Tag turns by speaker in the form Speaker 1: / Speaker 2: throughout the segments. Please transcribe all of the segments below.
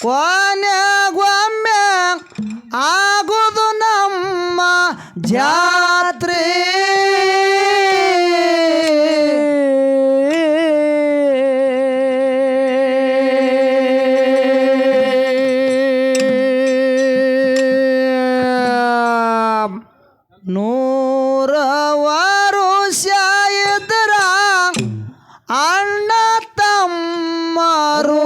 Speaker 1: ಕೊನೆಗೊಮ್ಮೆ ಆಗುದು ನಮ್ಮ ಜಾತ್ರೆ ನೂರ ವರುಷ ಇದ್ರ ಅಣ್ಣ ತಮ್ಮರು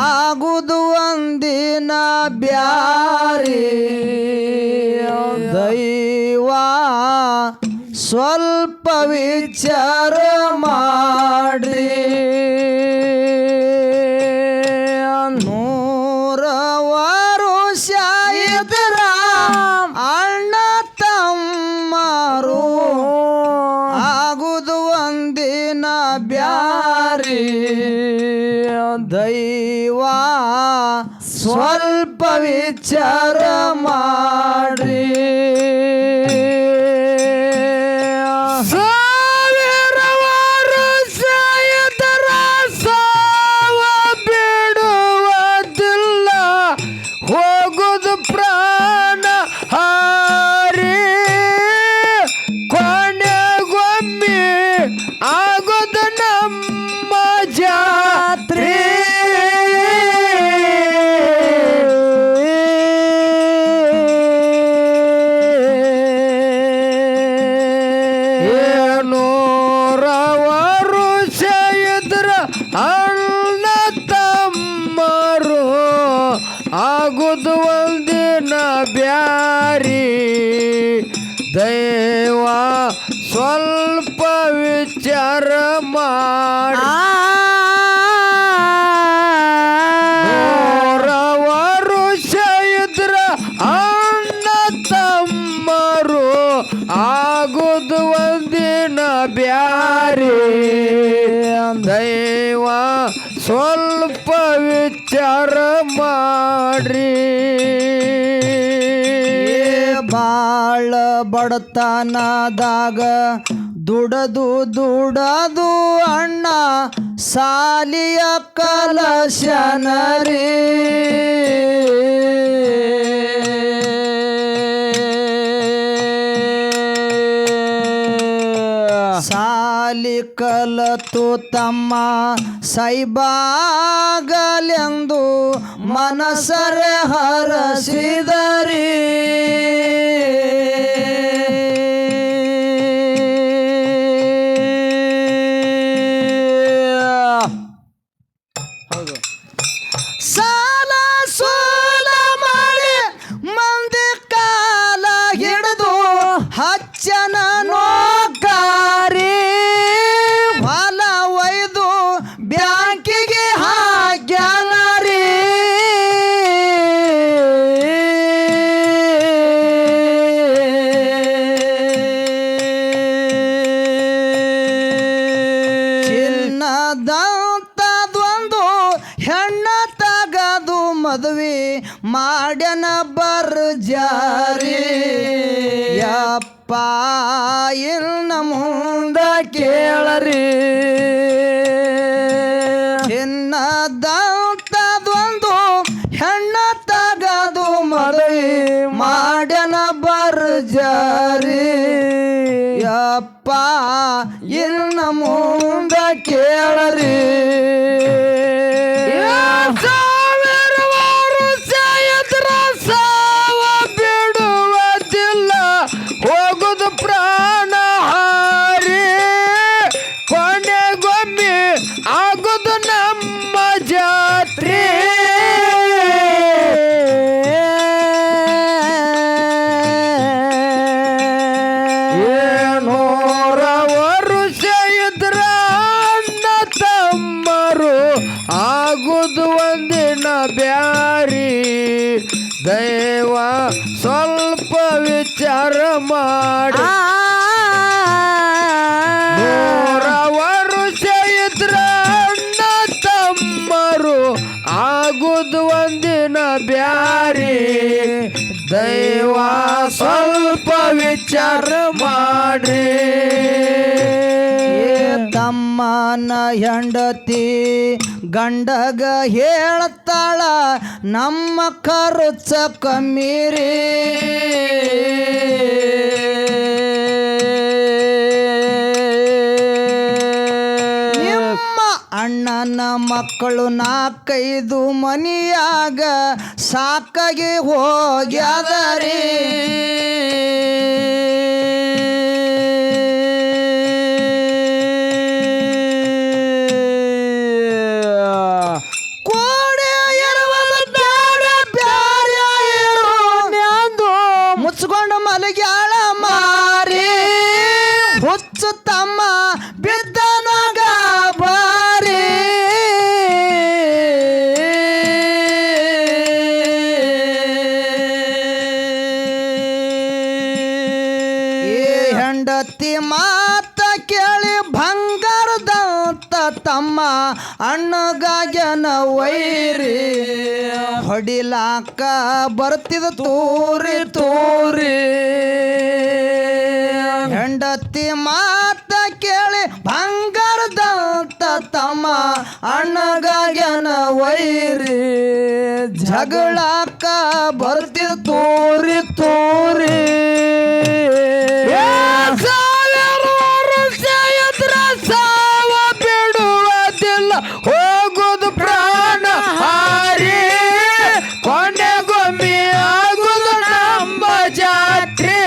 Speaker 1: ಆಗುದು ಒಂದಿನ ಬ್ಯಾರಿ ದೈವ ಸ್ವಲ್ಪ ವಿಚಾರ ಮಾಡ್ರಿ ನೂರ ವರುಷ ಇದ್ರ ಅಣ್ಣ ತಮ್ಮರು ಆಗುದು ಒಂದಿನ ಬ್ಯಾರಿ ದೈವ ಸ್ವಲ್ಪ ವಿಚಾರ ಮಾಡ್ರಿ ಸಾವಿರ ವರುಷ ಇದರ ಸಾವ ಬಿಡುವುದಿಲ್ಲ ಹೋಗುದು ಪ್ರಾಣ ಹಾರಿ ಕೊನೆಗೊಮ್ಮೆ ಆಗುದು ನಮ್ಮ ಜಾತ್ರೆ ನೂರ ವರುಷ ಇದ್ರ ಅಣ್ಣ ತಮ್ಮರು ಆಗುದು ಒಂದಿನ ಬ್ಯಾರಿ ದೈವ ಸ್ವಲ್ಪ ವಿಚಾರ ಮಾಡಿ ನೂರ ವರುಷ ಇದ್ರ ಅಣ್ಣ ತಮ್ಮರು ಆಗುದು ಒಂದಿನ ಬ್ಯಾರಿ ದೈವ ಸ್ವಲ್ಪ ವಿಚಾರ ಮಾಡ್ರಿ ಬಾಳ ಬಡತನದಾಗ ದುಡದು ಅಣ್ಣ ಸಾಲಿಯ ಕಲಶನರಿ ಸಾಲಿ ಕಲತು ತಮ್ಮ ಸೈಬಾಗಲೆಂದು ಮನಸರೆ ಹರಸಿದರಿ ಸಾಲ ಸೋಲ ಮಾಡಿ ಮಂದಿ ಕಾಲ ಹಿಡಿದು ಹಚ್ಚನ ನೋಕಾರಿ ಹೊಲ ಒಯ್ದು ಬ್ಯಾಂಕಿಗೆ ಹಾಕ್ಯಾನರಿ ಚಿನ್ನದಂತದೊಂದು ಹೆಣ್ಣ ತಗದು ಮದುವೆ ಮಾಡ್ಯನ ಬರ್ಜಾರಿ ಯಪ್ಪ ಇನ್ನ ಮುಂದ ಕೇಳರಿ ಚಿನ್ನದಂತದೊಂದು ಹೆಣ್ಣ ತಗದು ಮದುವೆ ಮಾಡ್ಯನ ಬರ್ಜಾರಿ ಯಪ್ಪ ಇನ್ನ ಮುಂದ ಕೇಳರಿ ಸಾವಿರ ವರುಷ ಎದುರ ಸಾವ ಬಿಡುವುದಿಲ್ಲ ಹೋಗುದು ಪ್ರಾಣ ಹಾರಿ ಕೊನೆಗೊಮ್ಮೆ ಆಗುದು ನಮ್ಮ ಜಾತ್ರೆ ನೂರ ವರುಷ ಇದ್ರ ಅಣ್ಣ ತಮ್ಮರು ಆಗುದು ಒಂದಿನ ಬ್ಯಾರಿ ದೈವ ಸ್ವಲ್ಪ ವಿಚಾರ ಮಾಡಿ ನೂರ ವರುಷ ಇದ್ರ ಅಣ್ಣ ತಮ್ಮರು ಆಗುದು ಒಂದಿನ ಬ್ಯಾರಿ ದೈವ ಸ್ವಲ್ಪ ವಿಚಾರ ಮಾಡಿ
Speaker 2: ತಮ್ಮನ ಹೆಂಡತಿ ಗಂಡಗ ಹೇಳ್ತಾಳ ನಮ್ಮ ಖರ್ಚ ಕಮ್ಮಿರಿ ನಿಮ್ಮ ಅಣ್ಣನ ಮಕ್ಕಳು 4-5 ಮನಿಯಾಗ ಸಾಕಾಗಿ ಹೋಗ್ಯಾದರಿ ಮುಚ್ಕೊಂಡು ಮಲಗ್ಯಾಳ ಮಾರಿ ಹುಚ್ಚು ತಮ್ಮ ಬಿದ್ದನಾಗ ಬಾರಿ ಹೆಂಡತಿ ಮಾತ ಕೇಳಿ ಬಂಗಾರದಂತ ತಮ್ಮ ಅಣ್ಣಗಾಗ್ಯನ ವೈರಿ ಹೊಡಿಲಾಕ ಬರ್ತಿದ ತೂರಿ ತೂರಿ ಹೆಂಡತಿ ಮಾತ ಕೇಳಿ ಬಂಗಾರದಂತ ತಮ್ಮ ಅಣ್ಣಗಾಗ್ಯನ ವೈರಿ ಜಗಳಾಕ ಬರ್ತಿದ ತೂರಿ ತೂರಿ ಸಾವ ಬಿಡುವುದಿಲ್ಲ ಹೋಗುದು ಪ್ರಾಣ ಹಾರಿ ಕೊನೆಗೊಮ್ಮೆ ಆಗುದು ನಮ್ಮ ಜಾತ್ರೆ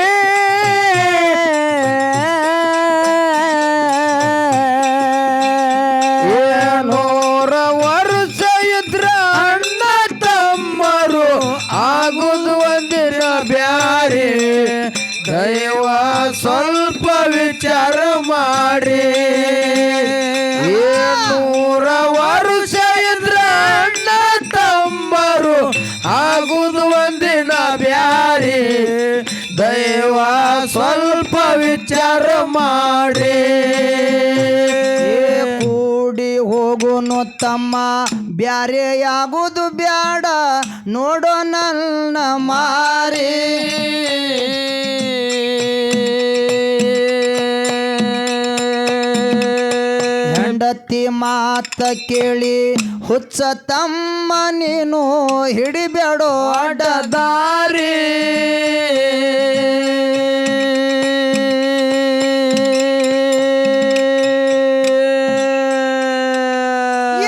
Speaker 2: ಏನೂರ ವರ್ಷ ಇದ್ರ ಅಣ್ಣ ತಮ್ಮರು ಆಗುದು ಒಂದಿನ ಬ್ಯಾರೆ ದೈವ ಸ್ವಲ್ಪ ವಿಚಾರ ಮಾಡಿ 100 ವರ್ಷ ಇದ್ರ ಅಣ್ಣ ತಮ್ಮರು ಆಗುದು ಒಂದಿನ ಬ್ಯಾರೆ ದೈವ ಸ್ವಲ್ಪ ವಿಚಾರ ಮಾಡಿ ಕೂಡಿ ಹೋಗುನು ತಮ್ಮ ಬ್ಯಾರೆಯಾಗುದು ಬ್ಯಾಡ ನೋಡೋ ನನ್ನ ಮಾರಿ ಹೆಂಡತಿ ಮಾತ ಕೇಳಿ ಹುಚ್ಚ ತಮ್ಮ ನೀನು ಹಿಡಿಬೇಡೋ ಅಡ್ಡದಾರಿ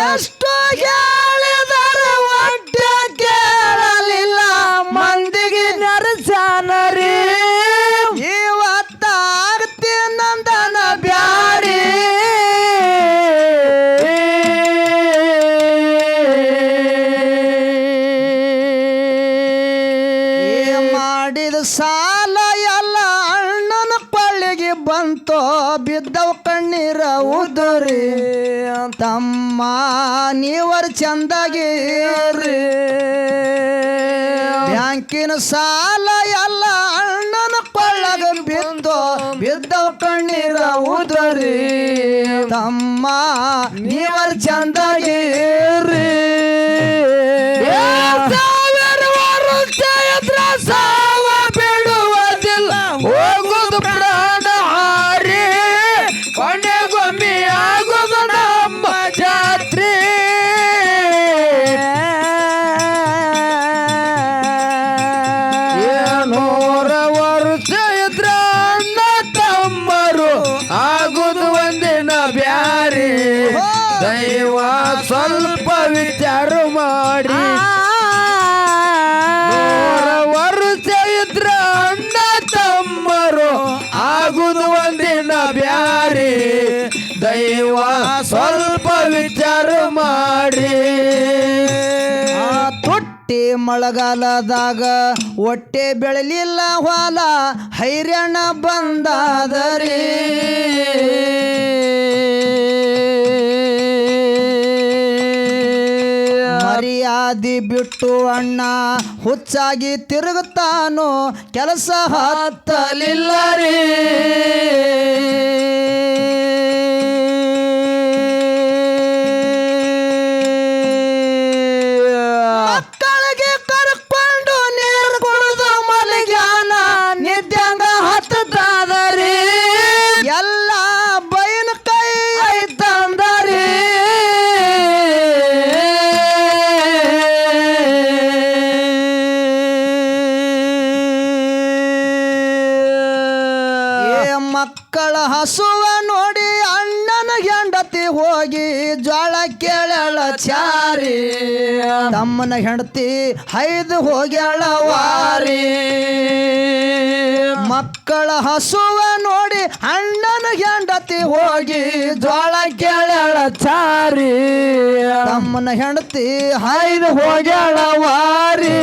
Speaker 2: ಎಷ್ಟು ಹೇಳಿದರೆ ಒಟ್ಟೆ ಕೇಳಲಿಲ್ಲ ಮಂದಿಗೆ ನರಸಾನರಿ ಇವತ್ತಾಗ್ತೀನಂದನ ಬ್ಯಾರಿ ಮಾಡಿದ ಸಾಲ ಎಲ್ಲ ಅಣ್ಣನ ಕೊಳ್ಳಿಗೆ ಬಂತೋ ಬಿದ್ದವ ಕಣ್ಣೀರ ಉದುರಿ ತಮ್ಮ ನೀವರ್ ಚಂದಾಗಿರಿ ಬ್ಯಾಂಕಿನ ಸಾಲ ಎಲ್ಲ ಅಣ್ಣನ ಕೊಳ್ಳಗ ಬಿದ್ದವ ಕಣ್ಣೀರ ಉದುರಿ ತಮ್ಮ ನೀವರ್ ಚಂದಾಗಿರಿ ಸಾವ ಬಿಡುವುದಿಲ್ಲ ಹೋಗುದು ಪ್ರಾಣ ಹಾರಿ ಕೊನೆಗೊಮ್ಮೆ ಆಗುದು ನಮ್ಮ ಜಾತ್ರೆ ಏನೂರ ವರ್ಷ ಇದ್ರ ಅಣ್ಣ ತಮ್ಮರು ಆಗುದು ಒಂದಿನ ಬ್ಯಾರೆ ದೈವ ಸ್ವಲ್ಪ ವಿಚಾರ ಮಾಡಿ ಅಣ್ಣ ತಮ್ಮರು ಆಗುದು ಒಂದಿನ ಬ್ಯಾರೆ ದೈವ ಸ್ವಲ್ಪ ವಿಚಾರ ಮಾಡಿ ತೊಟ್ಟಿ ಮಳೆಗಾಲದಾಗ ಹೊಟ್ಟೆ ಬೆಳಲಿಲ್ಲ ಹೊಲ ಹೈರಾಣ ಬಂದಾದರಿ ಮರ್ಯಾದಿ ಬಿಟ್ಟು ಅಣ್ಣ ಹುಚ್ಚಾಗಿ ತಿರುಗುತ್ತಾನೋ ಕೆಲಸ ಹತ್ತಲಿಲ್ಲ ರೀ ಮಕ್ಕಳಿಗೆ ಕರ್ಕೊಂಡು ನೀರು ಕುಡಿದು ಮಲಗ್ಯಾನ ನಿದ್ದಂಗ ಹತ್ತದಾದರಿ ಎಲ್ಲ ಬೈನ ಕೈ ಚಾರಿ ತಮ್ಮನ ಹೆಂಡತಿ ಹೈದು ಹೋಗ್ಯಾಳ ವಾರಿ ಮಕ್ಕಳ ಹಸುವ ನೋಡಿ ಅಣ್ಣನ ಹೆಂಡತಿ ಹೋಗಿ ಜೋಳ ಕೇಳ್ಯಾಳ
Speaker 1: ಚಾರಿ
Speaker 2: ತಮ್ಮನ ಹೆಂಡತಿ ಹೈದು ಹೋಗ್ಯಾಳ ವಾರಿ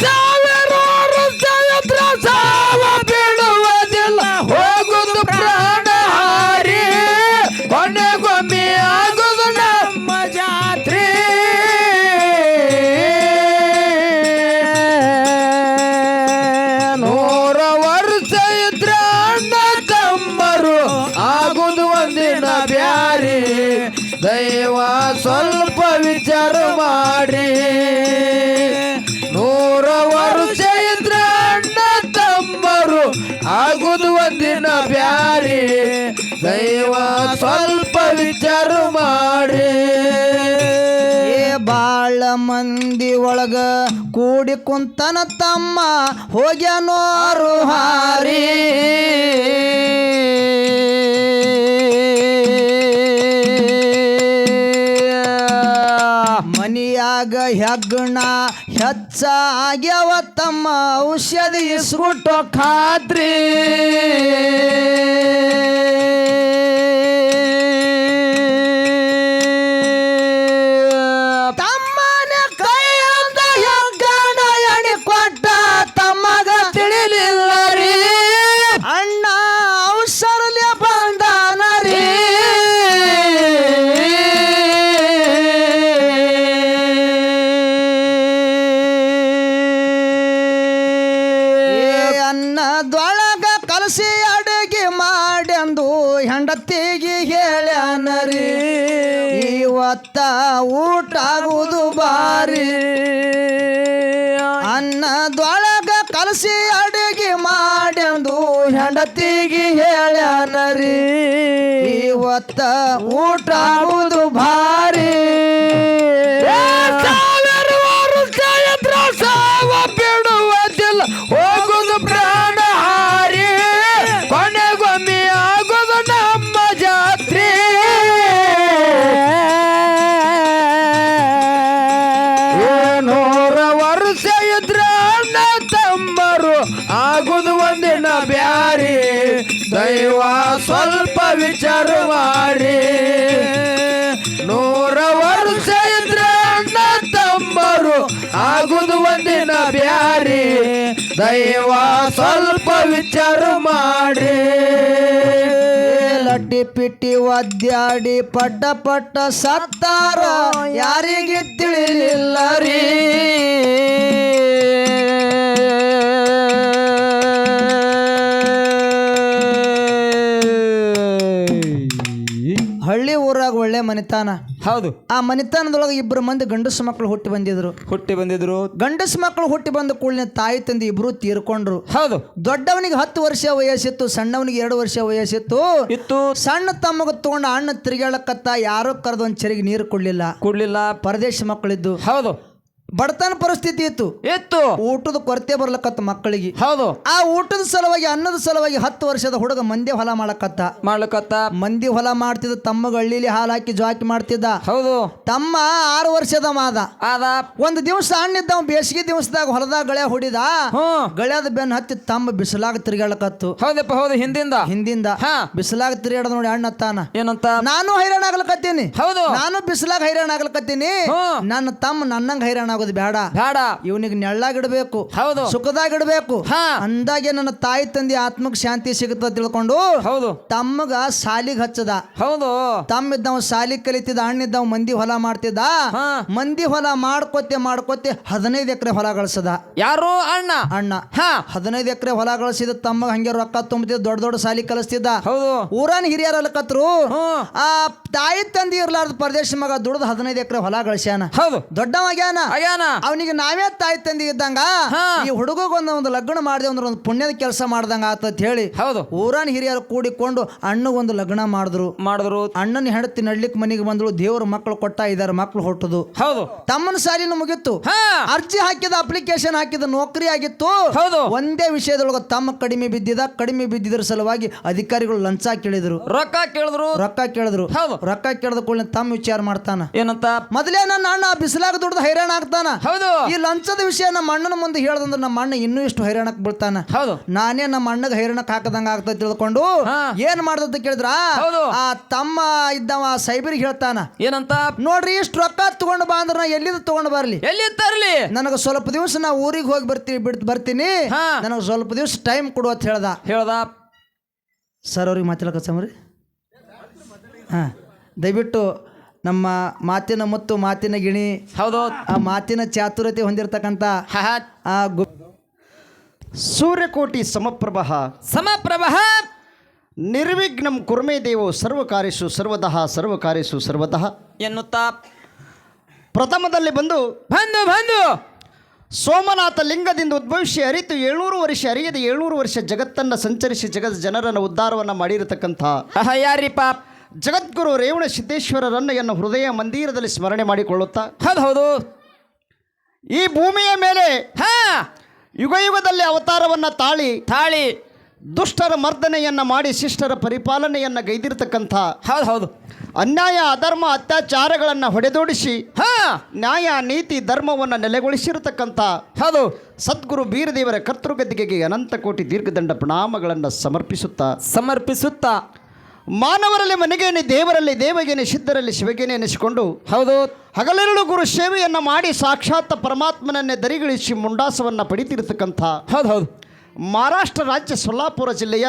Speaker 1: ಸಾವಿರಾರು ಸಾವಿರ ಸಾವ ಬಿಡುವುದಿಲ್ಲ ಹೋಗುದು ಪ್ರಾಣ ಹಾರಿ ಕೊನೆಗೊಮ್ಮೆ ಆಗುದು ನಮ್ಮ ಜಾತ್ರೆ ನೂರ ವರ್ಷ ಇದ್ರ ಅಣ್ಣ ತಮ್ಮರು ಆಗುದು ಒಂದಿನ ಬ್ಯಾರಿ ದೈವ ಸ್ವಲ್ಪ ವಿಚಾರ ಮಾಡಿ ನೂರ ವರ್ಷ ಇದ್ರ ಅಣ್ಣ ತಮ್ಮರು ಆಗುದು ಒಂದಿನ ಬ್ಯಾರಿ ದೈವ ಸ್ವಲ್ಪ ವಿಚಾರ ಮಾಡಿ
Speaker 2: ಬಾಳ ಮಂದಿ ಒಳಗ ಕೂಡಿ ಕುಂತನ ತಮ್ಮ ಹೋಗ್ಯಾನೋರು ಹಾರಿ ಮನಿಯಾಗ ಹೆಗ್ಗಣ ಹೆಚ್ಚ ಆಗ್ಯಾವ ತಮ್ಮ ಔಷಧಿ ಇಸ್ಬಿಟ್ಟು ಖಾತ್ರಿ ತಮ್ಮನ ಕೈಯಿಂದ ಹೆಗ್ಗಣ ಎಣಿ ಕೊಟ್ಟ ತಮ್ಮಗ ತಿಳಿಲಿಲ್ಲ ರೀ ಅಣ್ಣ ಔಷಧಿ ಬಂದಾನ ರೀ ಅನ್ನದೊಳಗ ಕಲಸಿ ಅಡುಗೆ ಮಾಡ್ಯಂದು ಹೆಂಡತಿಗೆ ಹೇಳ್ಯಾನರಿ ಇವತ್ತ ಊಟ ಆಗುದು ಬಾರಿ ಅನ್ನದೊಳಗ ಕಲಸಿ ಅಡುಗೆ ಮಾಡ್ಯಂದು ಹೆಂಡತಿಗೆ ಹೇಳ್ಯಾನರಿ ಇವತ್ತ ಊಟ ಆಗುದು ಭಾರಿ
Speaker 1: ಸಾವ ಬಿಡುವುದಿಲ್ಲ ಹೋಗುದು ಪ್ರಾಣ ಹಾರಿ ಕೊನೆಗೊಮ್ಮೆ ಆಗುದು ನಮ್ಮ ಜಾತ್ರೆ ನೂರ ವರ್ಷ ಇದ್ರ ಅಣ್ಣ ತಮ್ಮರು ಆಗುದು ಒಂದಿನ ಬ್ಯಾರಿ ದೈವ ಸ್ವಲ್ಪ ವಿಚಾರ ಮಾಡಿ ನೂರ ವರ್ಷ ಇದ್ರ ಅಣ್ಣ ತಮ್ಮರು ಆಗುದು ಒಂದಿನ ಬ್ಯಾರಿ ದೈವ ಸ್ವಲ್ಪ ವಿಚಾರ ಮಾಡಿ
Speaker 2: ಲಡ್ಡಿ ಪಿಟ್ಟಿ ಒದ್ಯಾಡಿ ಪಟ್ಟ ಪಟ್ಟ ಸತ್ತಾರ ಯಾರಿಗೆ ತಿಳಿಲಿಲ್ಲ ರೀ ಹಳ್ಳಿ ಊರಾಗ ಒಳ್ಳೆ ಮನಿತಾನ
Speaker 1: ಹೌದು
Speaker 2: ಆ ಮನಿತಾನದೊಳಗೆ ಇಬ್ಬರು ಮಂದಿ ಗಂಡಸು ಮಕ್ಕಳು ಹುಟ್ಟಿ ಬಂದಿದ್ರು ಗಂಡಸು ಮಕ್ಕಳು ಹುಟ್ಟಿ ಬಂದ ಕೂಡಲೇ ತಾಯಿ ತಂದೆ ಇಬ್ರು ತೀರ್ಕೊಂಡ್ರು
Speaker 1: ಹೌದು
Speaker 2: ದೊಡ್ಡವನಿಗೆ 10 ವರ್ಷ ವಯಸ್ಸಿತ್ತು ಸಣ್ಣವನಿಗೆ 2 ವರ್ಷ ವಯಸ್ಸಿತ್ತು ಸಣ್ಣ ತಮ್ಮಗ ತಗೊಂಡ ಅಣ್ಣ ತಿರುಗಾಳಕತ್ತ ಯಾರೋ ಕರೆದು ಒಂದ್ ಚೆರಿಗೆ ನೀರು ಕೊಡ್ಲಿಲ್ಲ ಪರದೇಶ ಮಕ್ಕಳಿದ್ದು
Speaker 1: ಹೌದು
Speaker 2: ಬಡತನ ಪರಿಸ್ಥಿತಿ ಇತ್ತು ಊಟದ ಕೊರತೆ ಬರ್ಲಕತ್ತ ಮಕ್ಕಳಿಗೆ
Speaker 1: ಹೌದು
Speaker 2: ಆ ಊಟದ ಸಲುವಾಗಿ ಅನ್ನದ ಸಲುವಾಗಿ 10 ವರ್ಷದ ಹುಡುಗ ಮಂದಿ ಹೊಲ ಮಾಡ್ಲಕತ್ತ ಮಂದಿ ಹೊಲ ಮಾಡ್ತಿದ್ದ ತಮ್ಮಗ ಹಳ್ಳಿಲಿ ಹಾಲು ಹಾಕಿ ಜಾಕಿ ಮಾಡ್ತಿದ್ದ
Speaker 1: ಹೌದು
Speaker 2: ತಮ್ಮ 6 ವರ್ಷದ ಆದ ಒಂದು ದಿವಸ ಅಣ್ಣಿದ್ದ ಬೇಸಿಗೆ ದಿವಸದಾಗ ಹೊಲದಾಗ ಗಳೆ ಹೊಡಿದ ಗಳ್ಯಾದ ಬೆನ್ನ ಹತ್ತಿ ತಮ್ಮ ಬಿಸಿಲಾಗ ತಿರುಗಾಳಕತ್ತು
Speaker 1: ಹೌದಪ್ಪ ಹೌದು ಹಿಂದಿಂದ
Speaker 2: ಬಿಸಿಲಾಗ ತಿರುಗಾಡದ ನೋಡಿ ಅಣ್ಣ ತಾನ
Speaker 1: ಏನಂತ
Speaker 2: ನಾನು ಹೈರಾಣ ಆಗ್ಲಕತ್ತೀನಿ
Speaker 1: ಹೌದು
Speaker 2: ನಾನು ಬಿಸಿಲಾಗ ಹೈರಾಣ ಆಗ್ಲಕತ್ತೀನಿ ನನ್ನ ತಮ್ಮ ನನ್ನಂಗ ಹೈರಾಣ ಆಗೋದು ಬೇಡ ಇವನಿಗೆ ನೆಳ್ಳಾಗಿಡ್ಬೇಕು
Speaker 1: ಹೌದು
Speaker 2: ಸುಖದಾಗಿಡ್ಬೇಕು ಅಂದಾಗೆ ನನ್ನ ತಾಯಿ ತಂದೆ ಆತ್ಮಕ್ ಶಾಂತಿ ಸಿಗುತ್ತ ತಿಳ್ಕೊಂಡು
Speaker 1: ಹೌದು
Speaker 2: ತಮ್ಮಗ ಸಾಲಿಗೆ ಹಚ್ಚದ
Speaker 1: ಹೌದು
Speaker 2: ತಮ್ಮಿದ್ದವ ಸಾಲಿಗೆ ಕಲಿತಿದ್ದ ಅಣ್ಣಿದ್ದವ ಮಂದಿ ಹೊಲ ಮಾಡ್ತಿದ್ದ ಮಂದಿ ಹೊಲ ಮಾಡ್ಕೋತೆ 15 ಎಕರೆ ಹೊಲ ಗಳಿಸದ
Speaker 1: ಯಾರು ಅಣ್ಣ
Speaker 2: 15 ಎಕರೆ ಹೊಲ ಗಳಿಸಿದ ತಮ್ಮಗ ಹಂಗೆ ರೊಕ್ಕ ತುಂಬತಿದ್ದ ದೊಡ್ಡ ಸಾಲಿ ಕಲಿಸ್ತಿದ್ದ
Speaker 1: ಹೌದು
Speaker 2: ಊರನ್ ಹಿರಿಯರ್ ಅಲ್ಕತ್ರು ಆ ತಾಯಿ ತಂದೆ ಇರ್ಲಾರ್ದ ಪರದೇಶ ಮಗ ದುಡ್ದು 15 ಎಕರೆ ಹೊಲ ಗಳಿಸ್ಯಾನ
Speaker 1: ಹೌದು
Speaker 2: ದೊಡ್ಡವಾಗ್ಯಾನ ಅವನಿಗೆ ನಾವೇ ತಾಯಿ ತಂದಿ ಇದ್ದಂಗ ಈ ಹುಡುಗಗೊಂದು ಲಗ್ನ ಮಾಡಿದೆ ಅಂದ್ರೆ ಒಂದು ಪುಣ್ಯದ ಕೆಲಸ ಮಾಡ್ದಂಗ ಆತ ಹೇಳಿ
Speaker 1: ಹೌದು
Speaker 2: ಊರನ್ ಹಿರಿಯರು ಕೂಡಿಕೊಂಡು ಅಣ್ಣಗೊಂದು ಲಗ್ನ ಮಾಡಿದ್ರು ಅಣ್ಣನ ಹೆಂಡತಿ ನಡ್ಲಿಕ್ ಮನೆಗೆ ಬಂದ್ರು ದೇವ್ರ ಮಕ್ಕಳು ಕೊಟ್ಟ 5 ಮಕ್ಕಳು ಹುಟ್ಟುದು
Speaker 1: ಹೌದು
Speaker 2: ತಮ್ಮನ ಸಾಲಿನ ಮುಗಿತ್ತು ಅರ್ಜಿ ಹಾಕಿದ ಅಪ್ಲಿಕೇಶನ್ ಹಾಕಿದ ನೌಕರಿ ಆಗಿತ್ತು
Speaker 1: ಹೌದು
Speaker 2: ಒಂದೇ ವಿಷಯದೊಳಗ ತಮ್ಮ ಕಡಿಮೆ ಬಿದ್ದಿದ್ರ ಸಲುವಾಗಿ ಅಧಿಕಾರಿಗಳು ಲಂಚ ಕೇಳಿದ್ರು
Speaker 1: ರೊಕ್ಕ ಕೇಳಿದ್ರು
Speaker 2: ರೊಕ್ಕ ಕೇಳ್ದ ಕೂಡಲೇ ತಮ್ಮ ವಿಚಾರ ಮಾಡ್ತಾನ
Speaker 1: ಏನಂತ
Speaker 2: ಮೊದಲೇ ನನ್ನ ಅಣ್ಣ ಬಿಸಿಲಾಗ ದುಡ್ದು ಹೈರಾಣ ಆಗ್ತಾನ.
Speaker 1: ಹೌದು.
Speaker 2: ಈ ಲಂಚದ ವಿಷಯ ನಮ್ಮ ಅಣ್ಣನ ಮುಂದೆ ಹೇಳ್ದಂದ್ರೆ ನಮ್ಮ ಅಣ್ಣ ಇನ್ನೂ ಇಷ್ಟು ಹೈರಾಣಕ್ ಬೀಳ್ತಾನ.
Speaker 1: ಹೌದು.
Speaker 2: ನಾನೇ ನಮ್ಮ ಅಣ್ಣಗೆ ಹೈರಾಣಕ್ ಹಾಕದಂಗ ಆಗ್ತದೆ ತಿಳ್ಕೊಂಡು ಏನ್ ಮಾಡ್ದಂತ ಕೇಳಿದ್ರ ಆ ತಮ್ಮ ಇದ್ದವ ಸೈಬರಿಗೆ ಹೇಳ್ತಾನ.
Speaker 1: ಏನಂತ?
Speaker 2: ನೋಡ್ರಿ ಇಷ್ಟು ರೊಕ್ಕ ತಗೊಂಡು ಬಾ ಅಂದ್ರೆ ನಾ ಎಲ್ಲಿಂದ ತಗೊಂಡು ಬರ್ಲಿ,
Speaker 1: ಎಲ್ಲಿ ತರ್ಲಿ,
Speaker 2: ನನಗೆ ಸ್ವಲ್ಪ ದಿವಸ ನಾ ಊರಿಗೆ ಹೋಗಿ ಬರ್ತೀನಿ, ನನಗೆ ಸ್ವಲ್ಪ ದಿವಸ ಟೈಮ್ ಕೊಡು ಅಂತ ಹೇಳ್ದ. ಸರ್ ಅವ್ರಿಗೆ ಮಾತಾಡಕ ಸಮರಿ. ದಯವಿಟ್ಟು ನಮ್ಮ ಮಾತಿನ ಮತ್ತು ಮಾತಿನ ಗಿಣಿ,
Speaker 1: ಹೌದು,
Speaker 2: ಆ ಮಾತಿನ ಚಾತುರ್ಯತೆ ಹೊಂದಿರತಕ್ಕಂಥ ಆ
Speaker 3: ಸೂರ್ಯಕೋಟಿ ಸಮಪ್ರಭ ನಿರ್ವಿಘ್ನಂ ಕುರ್ಮೇ ದೇವೋ ಸರ್ವಕಾರ್ಯೇಷು ಸರ್ವತಃ
Speaker 1: ಎನ್ನುತ್ತಾ
Speaker 3: ಪ್ರಥಮದಲ್ಲಿ ಬಂದು ಸೋಮನಾಥ ಲಿಂಗದಿಂದ ಉದ್ಭವಿಸಿ ಅರಿತು 700 ವರ್ಷ ಅರಿಯದೆ 700 ವರ್ಷ ಜಗತ್ತನ್ನು ಸಂಚರಿಸಿ ಜಗತ್ ಜನರನ್ನು ಉದ್ಧಾರವನ್ನು ಮಾಡಿರತಕ್ಕಂಥ
Speaker 1: ಯಾರಿಪ್ಪ?
Speaker 3: ಜಗದ್ಗುರು ರೇವಣ ಸಿದ್ದೇಶ್ವರರನ್ನ ಹೃದಯ ಮಂದಿರದಲ್ಲಿ ಸ್ಮರಣೆ ಮಾಡಿಕೊಳ್ಳುತ್ತಾ,
Speaker 1: ಹೌದು,
Speaker 3: ಈ ಭೂಮಿಯ ಮೇಲೆ ಯುಗಯುಗದಲ್ಲಿ ಅವತಾರವನ್ನು ತಾಳಿ ದುಷ್ಟರ ಮರ್ದನೆಯನ್ನ ಮಾಡಿ ಶಿಷ್ಟರ ಪರಿಪಾಲನೆಯನ್ನ ಗೈದಿರತಕ್ಕಂಥ,
Speaker 1: ಹೌದು,
Speaker 3: ಅನ್ಯಾಯ ಅಧರ್ಮ ಅತ್ಯಾಚಾರಗಳನ್ನು ಹೊಡೆದೋಡಿಸಿ ನ್ಯಾಯ ನೀತಿ ಧರ್ಮವನ್ನು ನೆಲೆಗೊಳಿಸಿರತಕ್ಕಂಥ,
Speaker 1: ಹೌದು,
Speaker 3: ಸದ್ಗುರು ಬೀರದೇವರ ಕರ್ತೃಗದ್ದಿಗೆಗೆ ಅನಂತ ಕೋಟಿ ದೀರ್ಘದಂಡ ಪ್ರಣಾಮಗಳನ್ನು ಸಮರ್ಪಿಸುತ್ತಾ ಮಾನವರಲ್ಲಿ ಮನೆಗೇನೆ, ದೇವರಲ್ಲಿ ದೇವಗೇನೆ, ಸಿದ್ಧರಲ್ಲಿ ಶಿವಗೇನೆ ಎನಿಸಿಕೊಂಡು,
Speaker 1: ಹೌದು,
Speaker 3: ಹಗಲೆರಳು ಗುರು ಸೇವೆಯನ್ನು ಮಾಡಿ ಸಾಕ್ಷಾತ್ ಪರಮಾತ್ಮನನ್ನೇ ದರಿಗಳಿಸಿ ಮುಂಡಾಸವನ್ನು ಪಡಿತಿರತಕ್ಕಂಥ,
Speaker 1: ಹೌದು,
Speaker 3: ಮಹಾರಾಷ್ಟ್ರ ರಾಜ್ಯ ಸೊಲ್ಲಾಪುರ ಜಿಲ್ಲೆಯ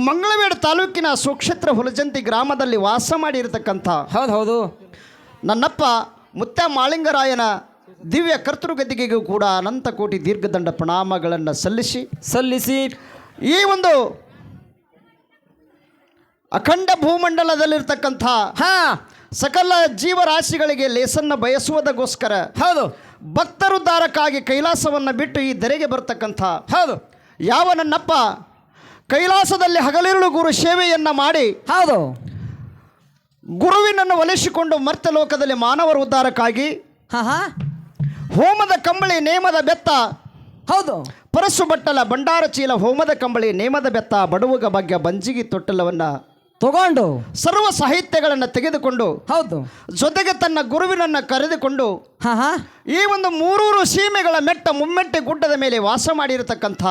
Speaker 3: ಮಂಗಳವೇಡು ತಾಲೂಕಿನ ಸುಕ್ಷೇತ್ರ ಹುಲಜಂತಿ ಗ್ರಾಮದಲ್ಲಿ ವಾಸ ಮಾಡಿರತಕ್ಕಂಥ,
Speaker 1: ಹೌದು,
Speaker 3: ನನ್ನಪ್ಪ ಮುತ್ತ ಮಾಳಿಂಗರಾಯನ ದಿವ್ಯ ಕರ್ತೃಗದ್ದಿಗೆಗೂ ಕೂಡ ಅನಂತ ಕೋಟಿ ದೀರ್ಘದಂಡ ಪ್ರಣಾಮಗಳನ್ನು ಸಲ್ಲಿಸಿ ಈ ಒಂದು ಅಖಂಡ ಭೂಮಂಡಲದಲ್ಲಿರ್ತಕ್ಕಂಥ ಸಕಲ ಜೀವರಾಶಿಗಳಿಗೆ ಲೇಸನ್ನು ಬಯಸುವುದಕ್ಕೋಸ್ಕರ,
Speaker 1: ಹೌದು,
Speaker 3: ಭಕ್ತರುದ್ಧಾರಕ್ಕಾಗಿ ಕೈಲಾಸವನ್ನು ಬಿಟ್ಟು ಈ ಧರೆಗೆ ಬರ್ತಕ್ಕಂಥ,
Speaker 1: ಹೌದು,
Speaker 3: ಯಾವ ನನ್ನಪ್ಪ ಕೈಲಾಸದಲ್ಲಿ ಹಗಲಿರುಳು ಗುರು ಸೇವೆಯನ್ನು ಮಾಡಿ,
Speaker 1: ಹೌದು,
Speaker 3: ಗುರುವಿನನ್ನು ಒಲಿಸಿಕೊಂಡು ಮರ್ತ್ಯ ಲೋಕದಲ್ಲಿ ಮಾನವರ ಉದ್ಧಾರಕ್ಕಾಗಿ ಹೋಮದ ಕಂಬಳಿ ನೇಮದ ಬೆತ್ತ,
Speaker 2: ಹೌದು,
Speaker 3: ಪರಸು ಬಟ್ಟಲ ಭಂಡಾರ ಚೀಲ ಹೋಮದ ಕಂಬಳಿ ನೇಮದ ಬೆತ್ತ ಬಡವುಗ ಭಾಗ್ಯ ಬಂಜಿಗಿ ತೊಟ್ಟಲವನ್ನು
Speaker 2: ತಗೊಂಡು
Speaker 3: ಸರ್ವ ಸಾಹಿತ್ಯಗಳನ್ನು ತೆಗೆದುಕೊಂಡು,
Speaker 2: ಹೌದು,
Speaker 3: ಜೊತೆಗೆ ತನ್ನ ಗುರುವಿನನ್ನು ಕರೆದುಕೊಂಡು ಈ ಒಂದು 3 ಸೀಮೆಗಳ ಮುಮ್ಮೆಟ್ಟೆ ಗುಡ್ಡದ ಮೇಲೆ ವಾಸ ಮಾಡಿರತಕ್ಕಂಥ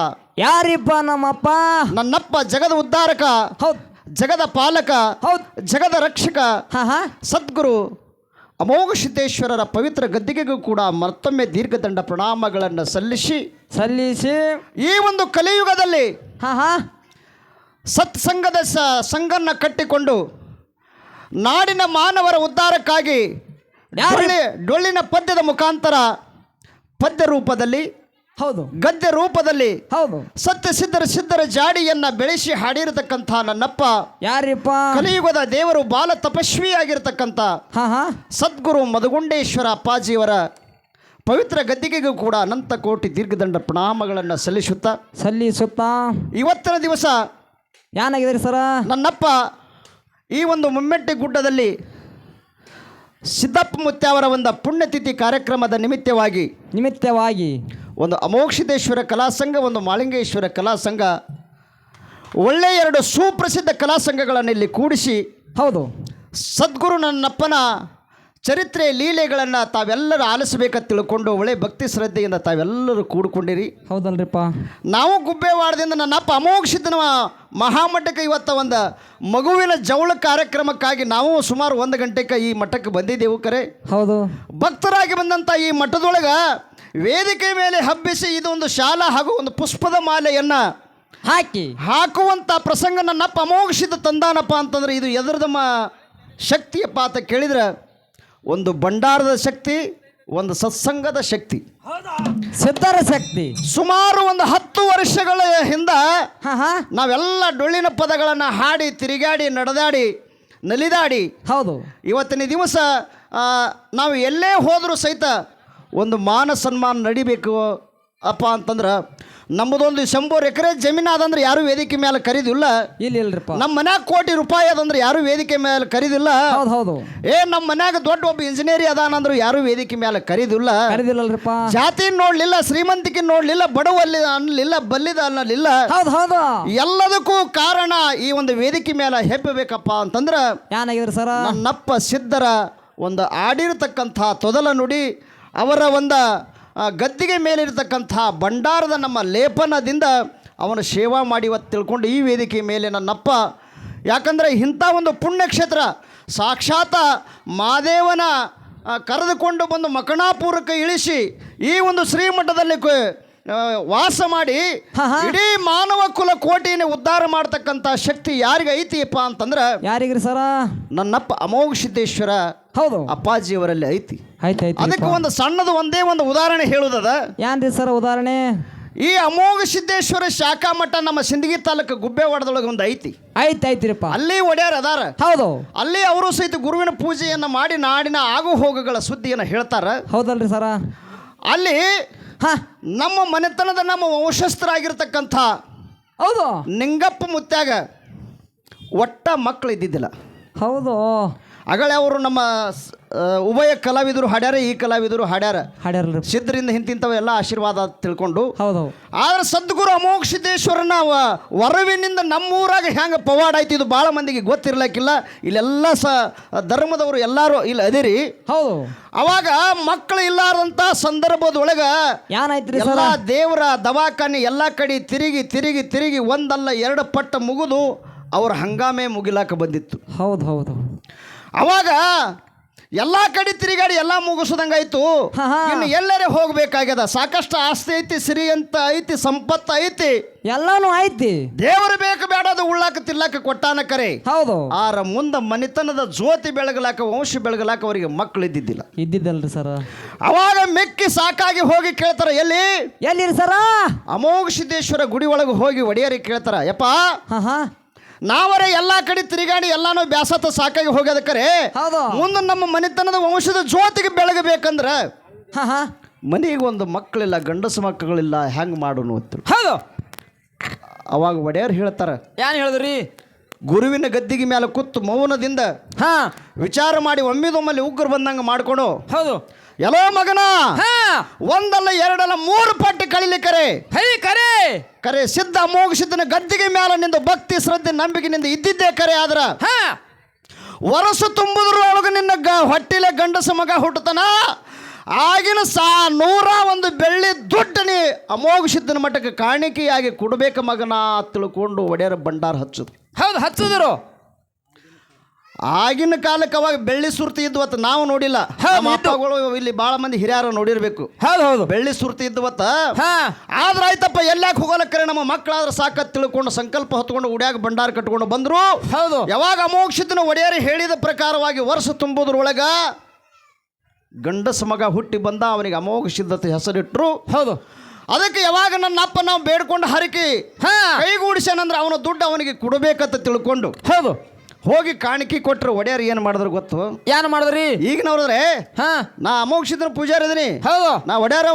Speaker 2: ಯಾರಿಪ್ಪ? ನಮ್ಮಪ್ಪ
Speaker 3: ನನ್ನಪ್ಪ ಜಗದ ಉದ್ಧಾರಕ,
Speaker 2: ಹೌದು,
Speaker 3: ಜಗದ ಪಾಲಕ,
Speaker 2: ಹೌದು,
Speaker 3: ಜಗದ ರಕ್ಷಕ ಸದ್ಗುರು ಅಮೋಘ ಸಿದ್ದೇಶ್ವರರ ಪವಿತ್ರ ಗದ್ದಿಗೆಗೂ ಕೂಡ ಮತ್ತೊಮ್ಮೆ ದೀರ್ಘದಂಡ ಪ್ರಣಾಮಗಳನ್ನು ಸಲ್ಲಿಸಿ ಈ ಒಂದು ಕಲಿಯುಗದಲ್ಲಿ ಸತ್ಸಂಗದ ಸಂಘನ್ನ ಕಟ್ಟಿಕೊಂಡು ನಾಡಿನ ಮಾನವರ ಉದ್ಧಾರಕ್ಕಾಗಿ ಡೊಳ್ಳಿನ ಪದ್ಯದ ಮುಖಾಂತರ ಪದ್ಯ ರೂಪದಲ್ಲಿ,
Speaker 2: ಹೌದು,
Speaker 3: ಗದ್ಯ ರೂಪದಲ್ಲಿ,
Speaker 2: ಹೌದು,
Speaker 3: ಸತ್ಯ ಸಿದ್ಧರ ಜಾಡಿಯನ್ನ ಬೆಳೆಸಿ ಹಾಡಿರತಕ್ಕಂಥ ನನ್ನಪ್ಪ
Speaker 2: ಯಾರಿಪ್ಪ?
Speaker 3: ಕಲಿಯುಗದ ದೇವರು ಬಾಲ ತಪಸ್ವಿಯಾಗಿರ್ತಕ್ಕಂಥ ಸದ್ಗುರು ಮಧುಗುಂಡೇಶ್ವರ ಅಪ್ಪಾಜಿಯವರ ಪವಿತ್ರ ಗದ್ದಿಗೆಗೂ ಕೂಡ ಅನಂತ ಕೋಟಿ ದೀರ್ಘದಂಡ ಪ್ರಣಾಮಗಳನ್ನು ಸಲ್ಲಿಸುತ್ತಾ ಇವತ್ತಿನ ದಿವಸ
Speaker 2: ಏನಾಗಿದ್ರಿ ಸರ?
Speaker 3: ನನ್ನಪ್ಪ ಈ ಒಂದು ಮುಮ್ಮೆಟ್ಟೆ ಗುಡ್ಡದಲ್ಲಿ ಸಿದ್ದಪ್ಪ ಮುತ್ಯಾವರ ಒಂದು ಪುಣ್ಯತಿಥಿ ಕಾರ್ಯಕ್ರಮದ ನಿಮಿತ್ತವಾಗಿ ಒಂದು ಅಮೋಕ್ಷಿತೇಶ್ವರ ಕಲಾಸಂಘ, ಒಂದು ಮಾಳಿಂಗೇಶ್ವರ ಕಲಾಸಂಘ, ಒಳ್ಳೆಯ 2 ಸುಪ್ರಸಿದ್ಧ ಕಲಾಸಂಘಗಳನ್ನು ಇಲ್ಲಿ ಕೂಡಿಸಿ,
Speaker 2: ಹೌದು,
Speaker 3: ಸದ್ಗುರು ನನ್ನಪ್ಪನ ಚರಿತ್ರೆ ಲೀಲೆಗಳನ್ನು ತಾವೆಲ್ಲರೂ ಆಲಿಸಬೇಕಂತ ತಿಳ್ಕೊಂಡು ಒಳ್ಳೆ ಭಕ್ತಿ ಶ್ರದ್ಧೆಯಿಂದ ತಾವೆಲ್ಲರೂ ಕೂಡ್ಕೊಂಡಿರಿ.
Speaker 2: ಹೌದಲ್ರಿಪ್ಪ.
Speaker 3: ನಾವು ಗುಬ್ಬೇವಾಡದಿಂದ ನನ್ನಪ್ಪ ಅಮೋಕ್ಷಿತನ ಮಹಾಮಠಕ್ಕೆ ಇವತ್ತ ಒಂದು ಮಗುವಿನ ಜವಳ ಕಾರ್ಯಕ್ರಮಕ್ಕಾಗಿ ನಾವು ಸುಮಾರು 1 ಗಂಟೆಗೆ ಈ ಮಠಕ್ಕೆ ಬಂದಿದ್ದೆವು. ಕರೆ ಹೌದು, ಭಕ್ತರಾಗಿ ಬಂದಂಥ ಈ ಮಠದೊಳಗೆ ವೇದಿಕೆ ಮೇಲೆ ಹಬ್ಬಿಸಿ ಇದೊಂದು ಶಾಲಾ ಹಾಗೂ ಒಂದು ಪುಷ್ಪದ ಮಾಲೆಯನ್ನು ಹಾಕುವಂಥ ಪ್ರಸಂಗ ನನ್ನಪ್ಪ ಅಮೋಕ್ಷಿತ ತಂದಾನಪ್ಪ ಅಂತಂದ್ರೆ ಇದು ಎದರದಮ್ಮ ಶಕ್ತಿಯಪ್ಪ ಅಂತ ಕೇಳಿದ್ರೆ, ಒಂದು ಭಂಡಾರದ ಶಕ್ತಿ, ಒಂದು ಸತ್ಸಂಗದ ಶಕ್ತಿ,
Speaker 2: ಸಿದ್ಧರ ಶಕ್ತಿ.
Speaker 3: ಸುಮಾರು ಒಂದು 10 ವರ್ಷಗಳ ಹಿಂದ ನಾವೆಲ್ಲ ಡೊಳ್ಳಿನ ಪದಗಳನ್ನು ಹಾಡಿ ತಿರುಗಾಡಿ ನಡೆದಾಡಿ ನಲಿದಾಡಿ,
Speaker 2: ಹೌದು,
Speaker 3: ಇವತ್ತಿನ ದಿವಸ ನಾವು ಎಲ್ಲೇ ಹೋದರೂ ಸಹಿತ ಒಂದು ಮಾನ ಸನ್ಮಾನ ನಡಿಬೇಕು ಅಪ್ಪ ಅಂತಂದ್ರೆ ನಮ್ಮದೊಂದು 100 ಎಕರೆ ಜಮೀನು ಅದಂದ್ರೆ ಯಾರು ವೇದಿಕೆ ಮೇಲೆ ಕರೀದಿಲ್ಲ.
Speaker 2: ಇಲ್ರಿಪ್ಪ.
Speaker 3: ನಮ್ಮ ಮನ್ಯಾಗ ಕೋಟಿ ರೂಪಾಯಿ ಅದಂದ್ರೆ ಯಾರು ವೇದಿಕೆ ಮೇಲೆ ಕರೀದಿಲ್ಲ.
Speaker 2: ಹೌದು.
Speaker 3: ನಮ್ಮ ಮನ್ಯಾಗ ದೊಡ್ಡ ಒಬ್ಬ ಇಂಜಿನಿಯರ್ ಅದಾನಂದ್ರು ಯಾರು ವೇದಿಕೆ ಮೇಲೆ ಕರೀದಿಲ್ಲ.
Speaker 2: ಕರೀದಿಲ್ಲಲ್ರಿಪ್ಪ.
Speaker 3: ಜಾತಿ ನೋಡ್ಲಿಲ್ಲ, ಶ್ರೀಮಂತಿಕೆ ನೋಡ್ಲಿಲ್ಲ, ಬಡವಲ್ಲಿ ಅನ್ನಲಿಲ್ಲ, ಬಲ್ಲಿದ ಅನ್ನಲಿಲ್ಲ.
Speaker 2: ಹೌದು.
Speaker 3: ಎಲ್ಲದಕ್ಕೂ ಕಾರಣ ಈ ಒಂದು ವೇದಿಕೆ ಮೇಲೆ ಹೆಬ್ಬಬೇಕಪ್ಪ ಅಂತಂದ್ರ
Speaker 2: ಏನಾಗಿದ್ರಿ ಸರ?
Speaker 3: ನನ್ನಪ್ಪ ಸಿದ್ಧರ ಒಂದು ಆಡಿರತಕ್ಕಂಥ ತೊದಲ ನುಡಿ, ಅವರ ಒಂದು ಗದ್ದಿಗೆ ಮೇಲಿರ್ತಕ್ಕಂಥ ಭಂಡಾರದ ನಮ್ಮ ಲೇಪನದಿಂದ ಅವನ ಸೇವಾ ಮಾಡಿ ಇವತ್ತು ತಿಳ್ಕೊಂಡು ಈ ವೇದಿಕೆ ಮೇಲೆ ನನ್ನಪ್ಪ, ಯಾಕಂದರೆ ಇಂಥ ಒಂದು ಪುಣ್ಯಕ್ಷೇತ್ರ ಸಾಕ್ಷಾತ್ ಮಾದೇವನ ಕರೆದುಕೊಂಡು ಬಂದು ಮಕಣಾಪುರಕ್ಕೆ ಇಳಿಸಿ ಈ ಒಂದು ಶ್ರೀಮಠದಲ್ಲಿ ವಾಸ ಮಾಡಿ ಇಡೀ ಮಾನವ ಕುಲ ಕೋಟಿಯನ್ನು ಉದ್ಧಾರ ಮಾಡ್ತಕ್ಕಂಥ ಶಕ್ತಿ ಯಾರಿಗೆ ಐತಿಯಪ್ಪ ಅಂತಂದ್ರೆ
Speaker 2: ಯಾರಿಗ್ರಿ ಸರ?
Speaker 3: ನನ್ನಪ್ಪ ಅಮೋಘ ಸಿದ್ದೇಶ್ವರ
Speaker 2: ಹೌದು
Speaker 3: ಅಪ್ಪಾಜಿಯವರಲ್ಲಿ ಐತಿ.
Speaker 2: ಆಯ್ತು.
Speaker 3: ಅದಕ್ಕೆ ಒಂದು ಸಣ್ಣದು ಒಂದೇ ಒಂದು ಉದಾಹರಣೆ ಹೇಳುವುದದ.
Speaker 2: ಏನ್ರಿ ಸರ ಉದಾಹರಣೆ?
Speaker 3: ಈ ಅಮೋಘ ಸಿದ್ದೇಶ್ವರ ಶಾಖಾ ಮಠ ನಮ್ಮ ಸಿಂದಗಿ ತಾಲೂಕು ಗುಬ್ಬೇವಾಡದೊಳಗೆ ಒಂದು ಐತಿ.
Speaker 2: ಐತಿರಿಪ್ಪ.
Speaker 3: ಅಲ್ಲಿ ಒಡೆಯರ್ ಅದಾರ.
Speaker 2: ಹೌದು. ಅಲ್ಲಿ
Speaker 3: ಅವರು ಸಹಿತ ಗುರುವಿನ ಪೂಜೆಯನ್ನ ಮಾಡಿ ನಾಡಿನ ಆಗು ಹೋಗುಗಳ ಸುದ್ದಿಯನ್ನು ಹೇಳ್ತಾರ.
Speaker 2: ಹೌದಲ್ರಿ ಸರ?
Speaker 3: ಅಲ್ಲಿ ನಮ್ಮ ಮನೆತನದ ನಮ್ಮ ವಂಶಸ್ಥರಾಗಿರ್ತಕ್ಕಂಥ
Speaker 2: ಹೌದು
Speaker 3: ನಿಂಗಪ್ಪ ಮುತ್ಯಾಗ ಒಟ್ಟ ಮಕ್ಕಳು ಇದ್ದಿದ್ದಿಲ್ಲ.
Speaker 2: ಹೌದು.
Speaker 3: ಅಗಳೇ ಅವರು ನಮ್ಮ ಉಭಯ ಕಲಾವಿದರು ಹಾಡ್ಯಾರ, ಈ ಕಲಾವಿದರು ಹಾಡ್ಯಾರ. ಸಿದ್ಧರಿಂದ ಇಂತಿಂಥವೆಲ್ಲ ಆಶೀರ್ವಾದ ತಿಳ್ಕೊಂಡು.
Speaker 2: ಹೌದು.
Speaker 3: ಆದ್ರೆ ಸದ್ಗುರು ಅಮೋಘ ಸಿದ್ದೇಶ್ವರನ ವರವಿನಿಂದ ನಮ್ಮೂರಾಗ ಹೆಂಗೆ ಪವಾಡ ಆಯ್ತು ಇದು ಭಾಳ ಮಂದಿಗೆ ಗೊತ್ತಿರ್ಲಿಕ್ಕಿಲ್ಲ. ಇಲ್ಲೆಲ್ಲ ಧರ್ಮದವರು ಎಲ್ಲರೂ ಇಲ್ಲಿ ಅದಿರಿ.
Speaker 2: ಹೌದು.
Speaker 3: ಅವಾಗ ಮಕ್ಕಳು ಇಲ್ಲಾರಂತ ಸಂದರ್ಭದೊಳಗ
Speaker 2: ಏನಾಯ್ತ್ರಿ
Speaker 3: ಎಲ್ಲ ದೇವರ ದವಾಖಾನೆ ಎಲ್ಲ ಕಡೆ ತಿರುಗಿ ತಿರುಗಿ ತಿರುಗಿ ಒಂದಲ್ಲ 2 ಪಟ್ಟ ಮುಗಿದು ಅವ್ರ ಹಂಗಾಮೆ ಮುಗಿಲಾಕ ಬಂದಿತ್ತು.
Speaker 2: ಹೌದು.
Speaker 3: ಅವಾಗ ಎಲ್ಲ ಕಡೆ ತಿರುಗಾಡಿ ಎಲ್ಲ ಮುಗಿಸೋದಂಗಾಯ್ತು. ಇನ್ನು ಎಲ್ಲರೇ ಹೋಗ್ಬೇಕಾಗ್ಯದ. ಸಾಕಷ್ಟು ಆಸ್ತಿ ಐತಿ, ಸಿರಿ ಅಂತ ಐತಿ, ಸಂಪತ್ತು ಐತಿ,
Speaker 2: ಎಲ್ಲಾನು ಐತಿ.
Speaker 3: ದೇವರು ಬೇಕು ಬೇಡ ಅದು ಉಳ್ಳಾಕ ತಿರ್ಲಾಕ ಕೊಟ್ಟಾನ ಕರೆ.
Speaker 2: ಹೌದು.
Speaker 3: ಆರ ಮುಂದೆ ಮನಿತನದ ಜ್ಯೋತಿ ಬೆಳಗಲಾಕ, ವಂಶ ಬೆಳಗಲಾಕ ಅವರಿಗೆ ಮಕ್ಕಳು
Speaker 2: ಇದ್ದಿದ್ದಲ್ರಿ ಸರ.
Speaker 3: ಅವಾಗ ಮೆಕ್ಕಿ ಸಾಕಾಗಿ ಹೋಗಿ ಕೇಳ್ತಾರ, ಎಲ್ಲಿರಿ
Speaker 2: ಸರ?
Speaker 3: ಅಮೋಘ ಸಿದ್ದೇಶ್ವರ ಗುಡಿ ಒಳಗೆ ಹೋಗಿ ಒಡೆಯರಿಗೆ ಕೇಳ್ತಾರ, ಯಪ್ಪ ನಾವರೇ ಎಲ್ಲಾ ಕಡೆ ತಿರುಗಾಡಿ ಎಲ್ಲಾನು ಬ್ಯಾಸತ್ತ ಸಾಕಾಗಿ ಹೋಗ್ಯದಕ್ಕರೆ ಮುಂದೆ ನಮ್ಮ ಮನೆತನದ ವಂಶದ ಜ್ಯೋತಿಗೆ ಬೆಳಗಬೇಕಂದ್ರ ಮನೆಗೆ ಒಂದು ಮಕ್ಕಳಿಲ್ಲ, ಗಂಡಸು ಮಕ್ಕಳಿಲ್ಲ, ಹೆಂಗ್ ಮಾಡೋನು ಅಂತ.
Speaker 1: ಹೌದು.
Speaker 3: ಅವಾಗ ಒಡೆಯರ್ ಹೇಳ್ತಾರ,
Speaker 1: ಏನ್ ಹೇಳಿದ್ರಿ?
Speaker 3: ಗುರುವಿನ ಗದ್ದಿಗೆ ಮೇಲೆ ಕೂತು ಮೌನದಿಂದ ವಿಚಾರ ಮಾಡಿ ಒಮ್ಮಿದೊಮ್ಮಲ್ಲಿ ಉಗ್ರ ಬಂದಂಗ ಮಾಡ್ಕೊಂಡು,
Speaker 1: ಹೌದು
Speaker 3: ಎಲ್ಲೋ ಮಗನ ಒಂದಲ್ಲ 2 ಅಲ್ಲ 3 ಪಟ್ಟು ಕಳಿಲಿಕ್ಕರೆ ಕರೆ ಸಿದ್ಧ ಅಮೋಘ ಸಿದ್ಧನ ಗದ್ದಿಗೆ ಮೇಲೆ ನಿಂದು ಭಕ್ತಿ ಶ್ರದ್ಧೆ ನಂಬಿಕೆನಿಂದ ಇದ್ದಿದ್ದೇ ಕರೆ. ಆದ್ರ ವರಸು ತುಂಬುದ್ರೊಳಗೆ ನಿನ್ನ ಹೊಟ್ಟಿಲೆ ಗಂಡಸ ಮಗ ಹುಟ್ಟತನ ಆಗಿನ 101 ಬೆಳ್ಳಿ ದುಡ್ಡನಿ ಅಮೋಘ ಸಿದ್ಧನ ಮಠಕ್ಕೆ ಕಾಣಿಕೆಯಾಗಿ ಕೊಡಬೇಕ ಮಗನ ತಿಳ್ಕೊಂಡು ಒಡೆಯರ ಭಂಡಾರ ಹಚ್ಚುದು.
Speaker 1: ಹೌದು, ಹಚ್ಚುದ್ರು.
Speaker 3: ಆಗಿನ ಕಾಲಕ್ಕೆ ಅವಾಗ ಬೆಳ್ಳಿ ಸುರ್ತಿ ಇದ್ವತ್ತ ನಾವು ನೋಡಿಲ್ಲ. ಅಪ್ಪಗಳು ಇಲ್ಲಿ ಬಹಳ ಮಂದಿ ಹಿರಿಯರು ನೋಡಿರ್ಬೇಕು.
Speaker 1: ಹೌದು.
Speaker 3: ಬೆಳ್ಳಿ ಸುರ್ತಿ ಇದ್ವತ್ತ. ಆದ್ರ ಆಯ್ತಪ್ಪ ಎಲ್ಲಾಕ್ ಹೋಗಲಕ್ಕರೆ ನಮ್ಮ ಮಕ್ಕಳಾದ್ರೆ ಸಾಕತ್ ತಿಳ್ಕೊಂಡು ಸಂಕಲ್ಪ ಹೊತ್ಕೊಂಡು ಉಡ್ಯಾಗ ಭಂಡಾರ ಕಟ್ಕೊಂಡು ಬಂದ್ರು.
Speaker 1: ಹೌದು.
Speaker 3: ಯಾವಾಗ ಅಮೋಘ ಸಿದ್ಧನ ಒಡೆಯರು ಹೇಳಿದ ಪ್ರಕಾರವಾಗಿ ವರ್ಷ ತುಂಬುದ್ರೊಳಗ ಗಂಡಸ ಮಗ ಹುಟ್ಟಿ ಬಂದ, ಅವನಿಗೆ ಅಮೋಘ ಸಿದ್ಧತೆ ಹೆಸರಿಟ್ರು.
Speaker 1: ಹೌದು.
Speaker 3: ಅದಕ್ಕೆ ಯಾವಾಗ ನನ್ನ ಅಪ್ಪ ನಾವು ಬೇಡ್ಕೊಂಡು ಹರಕಿ ಕೈಗೂಡಿಸ್ಯಾನಂದ್ರೆ ಅವನ ದುಡ್ಡು ಅವನಿಗೆ ಕೊಡಬೇಕಂತ ತಿಳ್ಕೊಂಡು
Speaker 1: ಹೌದು
Speaker 3: ಹೋಗಿ ಕಾಣಿಕೆ ಕೊಟ್ಟರು. ಒಡೆಯರ್ ಏನು ಮಾಡಿದ್ರು ಗೊತ್ತು?
Speaker 1: ಏನ್ ಮಾಡಿದ್ರಿ?
Speaker 3: ಈಗ ನೋಡಿದ್ರೆ ನಾ ಅಮೋಘ ಸಿದ್ಧನ ಪೂಜಾರಿ ಅದೀನಿ.
Speaker 1: ಹೌದು.
Speaker 3: ನಾ ಒಡೆಯರ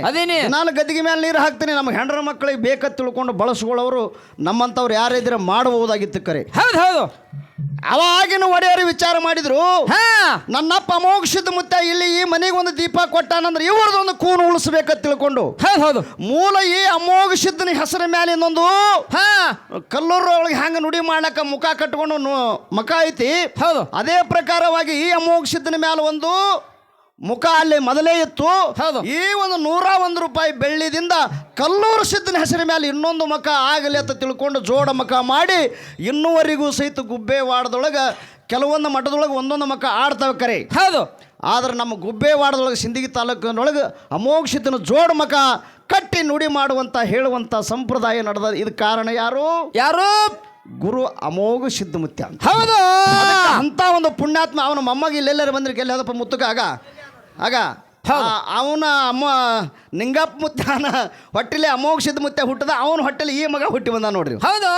Speaker 3: ಅದೀನಿ. ನಾನು ಗದ್ದಿಗೆ ಮೇಲೆ ನೀರು ಹಾಕ್ತೀನಿ. ನಮ್ಮ ಹೆಂಡ್ರ ಮಕ್ಕಳಿಗೆ ಬೇಕಂತ ತಿಳ್ಕೊಂಡು ಬಳಸ್ಕೊಳ್ಳೋರು ನಮ್ಮಂತವ್ರು ಯಾರಿದ್ರೆ ಮಾಡಬಹುದಾಗಿತ್ತು ಕರೆ.
Speaker 1: ಹೌದು.
Speaker 3: ಅವಾಗಿನ ಒಡೆಯರು ವಿಚಾರ ಮಾಡಿದ್ರು, ನನ್ನಪ್ಪ ಅಮೋಘ ಸಿದ್ಧ ಮುತ್ತ ಇಲ್ಲಿ ಈ ಮನೆಗೆ ಒಂದು ದೀಪ ಕೊಟ್ಟಾನಂದ್ರೆ ಇವ್ರದೊಂದು ಕೂನು ಉಳಿಸ್ಬೇಕಂತ ತಿಳ್ಕೊಂಡು
Speaker 1: ಹೌದು
Speaker 3: ಮೂಲ ಈ ಅಮೋಘ ಸಿದ್ಧನ ಹೆಸರ ಮೇಲೆ ಇನ್ನೊಂದು ಕಲ್ಲೂರು ಒಳಗೆ ಹ್ಯಾಂಗ ನುಡಿ ಮಾಡ್ಲಕ್ಕ ಮುಖ ಕಟ್ಕೊಂಡು ಮುಖ ಐತಿ.
Speaker 1: ಹೌದು.
Speaker 3: ಅದೇ ಪ್ರಕಾರವಾಗಿ ಈ ಅಮೋಘ ಸಿದ್ಧನ ಮೇಲೆ ಒಂದು ಮುಖ ಅಲ್ಲಿ ಮೊದಲೇ ಇತ್ತು. ಈ ಒಂದು 101 ರೂಪಾಯಿ ಬೆಳ್ಳಿದಿಂದ ಕಲ್ಲೂರು ಸಿದ್ಧನ ಹೆಸರ ಮೇಲೆ ಇನ್ನೊಂದು ಮುಖ ಆಗಲಿ ಅಂತ ತಿಳ್ಕೊಂಡು ಜೋಡ ಮುಖ ಮಾಡಿ ಇನ್ನೂವರೆಗೂ ಸಹಿತ ಗುಬ್ಬೇವಾಡದೊಳಗೆ ಕೆಲವೊಂದು ಮಠದೊಳಗೆ ಒಂದೊಂದು ಮುಖ ಆಡ್ತವೆ ಕರೆ.
Speaker 1: ಹೌದು.
Speaker 3: ಆದ್ರೆ ನಮ್ಮ ಗುಬ್ಬೇವಾಡದೊಳಗೆ ಸಿಂದಗಿ ತಾಲೂಕಿನೊಳಗೆ ಅಮೋಘ ಸಿದ್ಧನ ಜೋಡ ಮುಖ ಕಟ್ಟಿ ನುಡಿ ಮಾಡುವಂತ ಹೇಳುವಂತ ಸಂಪ್ರದಾಯ ನಡೆದ. ಇದು ಕಾರಣ ಯಾರು? ಗುರು ಅಮೋಘ ಸಿದ್ಧಮುತ್ಯ.
Speaker 1: ಹೌದು.
Speaker 3: ಅಂತ ಒಂದು ಪುಣ್ಯಾತ್ಮ ಅವನ ಮೊಮ್ಮಗ ಇಲ್ಲೆಲ್ಲರೂ ಬಂದ್ರೆ ಗೆಲ್ಲದಪ್ಪ ಮುತ್ತುಕ ಆಗ ಅವನ ಅಮ್ಮ ನಿಂಗಪ್ಪ ಮುತ್ತಾನ ಹೊಟ್ಟೆಲಿ ಅಮೋಘಸಿದ್ದ ಮುತ್ತೆ ಹುಟ್ಟದ ಅವನ ಹೊಟ್ಟೆಲಿ ಈ ಮಗ ಹುಟ್ಟಿ ಬಂದ ನೋಡ್ರಿ.
Speaker 1: ಹೌದು.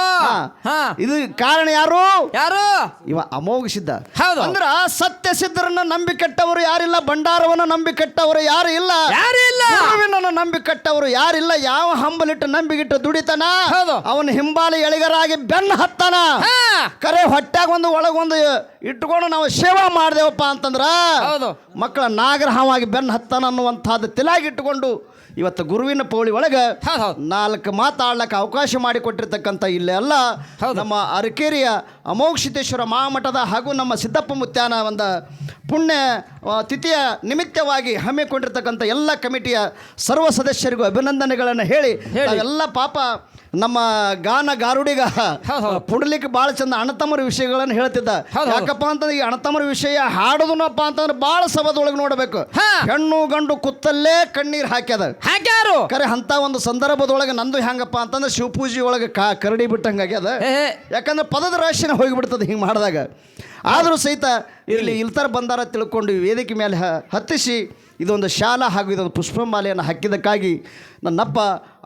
Speaker 3: ಇದು ಕಾರಣ ಯಾರು?
Speaker 1: ಯಾರು?
Speaker 3: ಇವ ಅಮೋಘಸಿದ್ದ.
Speaker 1: ಹೌದು.
Speaker 3: ಅಂದ್ರ ಸತ್ಯ ಸಿದ್ಧರನ್ನ ನಂಬಿ ಕೆಟ್ಟವರು ಯಾರಿಲ್ಲ, ಭಂಡಾರವನ್ನ ನಂಬಿ ಕೆಟ್ಟವರು ಯಾರು ಇಲ್ಲ, ಗುರುವಿನನ್ನ ನಂಬಿ ಕೆಟ್ಟವರು ಯಾರಿಲ್ಲ. ಯಾವ ಹಂಬಲಿಟ್ಟು ನಂಬಿಗಿಟ್ಟು ದುಡಿತಾನ ಅವನ ಹಿಂಬಾಲಿ ಎಳಿಗರಾಗಿ ಬೆನ್ನ ಹತ್ತಾನ. ಕರೆ ಹೊಟ್ಟಾಗ ಒಂದು ಒಳಗೊಂದು ಇಟ್ಕೊಂಡು ನಾವು ಸೇವಾ ಮಾಡ್ದೇವಪ್ಪ ಅಂತಂದ್ರ ಮಕ್ಕಳ ನಾಗರಹವಾಗಿ ಬೆನ್ನ ಹತ್ತಾನ ಅನ್ನುವಂಥದ್ದು ತಲೆಯಾಗಿ ಇಟ್ಟುಕೊಂಡು ಇವತ್ತು ಗುರುವಿನ ಪೌಳಿ ಒಳಗೆ 4 ಮಾತಾಡ್ಲಕ್ಕೆ ಅವಕಾಶ ಮಾಡಿಕೊಟ್ಟಿರ್ತಕ್ಕಂಥ ಇಲ್ಲೆಲ್ಲ ನಮ್ಮ ಅರಕೇರಿಯ ಅಮೋಘಸಿದ್ದೇಶ್ವರ ಮಹಾಮಠದ ಹಾಗೂ ನಮ್ಮ ಸಿದ್ದಪ್ಪ ಮುತ್ಯಾನ ಒಂದು ಪುಣ್ಯ ತಿಥಿಯ ನಿಮಿತ್ತವಾಗಿ ಹಮ್ಮಿಕೊಂಡಿರ್ತಕ್ಕಂಥ ಎಲ್ಲ ಕಮಿಟಿಯ ಸರ್ವ ಸದಸ್ಯರಿಗೂ ಅಭಿನಂದನೆಗಳನ್ನು ಹೇಳಿ ಎಲ್ಲ ಪಾಪ ನಮ್ಮ ಗಾನ ಗಾರುಡಿಗ ಪುಡ್ಲಿಕ್ಕೆ ಭಾಳ ಚಂದ ಅಣ್ಣತಮ್ಮರ ವಿಷಯಗಳನ್ನು ಹೇಳ್ತಿದ್ದ. ಯಾಕಪ್ಪ ಅಂತಂದ್ರೆ ಈ ಅಣ್ಣತಮ್ಮರ ವಿಷಯ ಹಾಡೋದನಪ್ಪ ಅಂತಂದ್ರೆ ಭಾಳ ಸಭದೊಳಗೆ ನೋಡಬೇಕು. ಹೆಣ್ಣು ಗಂಡು ಕುತ್ತಲ್ಲೇ ಕಣ್ಣೀರು ಹಾಕ್ಯಾರು. ಕರೆ ಅಂತ ಒಂದು ಸಂದರ್ಭದೊಳಗೆ ನಂದು ಹೆಂಗಪ್ಪ ಅಂತಂದ್ರೆ ಶಿವಪೂಜೆ ಒಳಗೆ ಕರಡಿ ಬಿಟ್ಟಂಗಾಗ್ಯದ. ಯಾಕಂದ್ರೆ ಪದದ ರಾಶಿನ ಹೋಗಿಬಿಡ್ತದೆ ಹಿಂಗೆ ಮಾಡಿದಾಗ. ಆದರೂ ಸಹಿತ ಇಲ್ಲಿ ಇಲ್ತರ ಬಂದಾರ ತಿಳ್ಕೊಂಡು ವೇದಿಕೆ ಮೇಲೆ ಹತ್ತಿಸಿ ಇದೊಂದು ಶಾಲಾ ಹಾಗೂ ಇದೊಂದು ಪುಷ್ಪಮಾಲೆಯನ್ನು ಹಾಕಿದ್ದಕ್ಕಾಗಿ ನನ್ನಪ್ಪ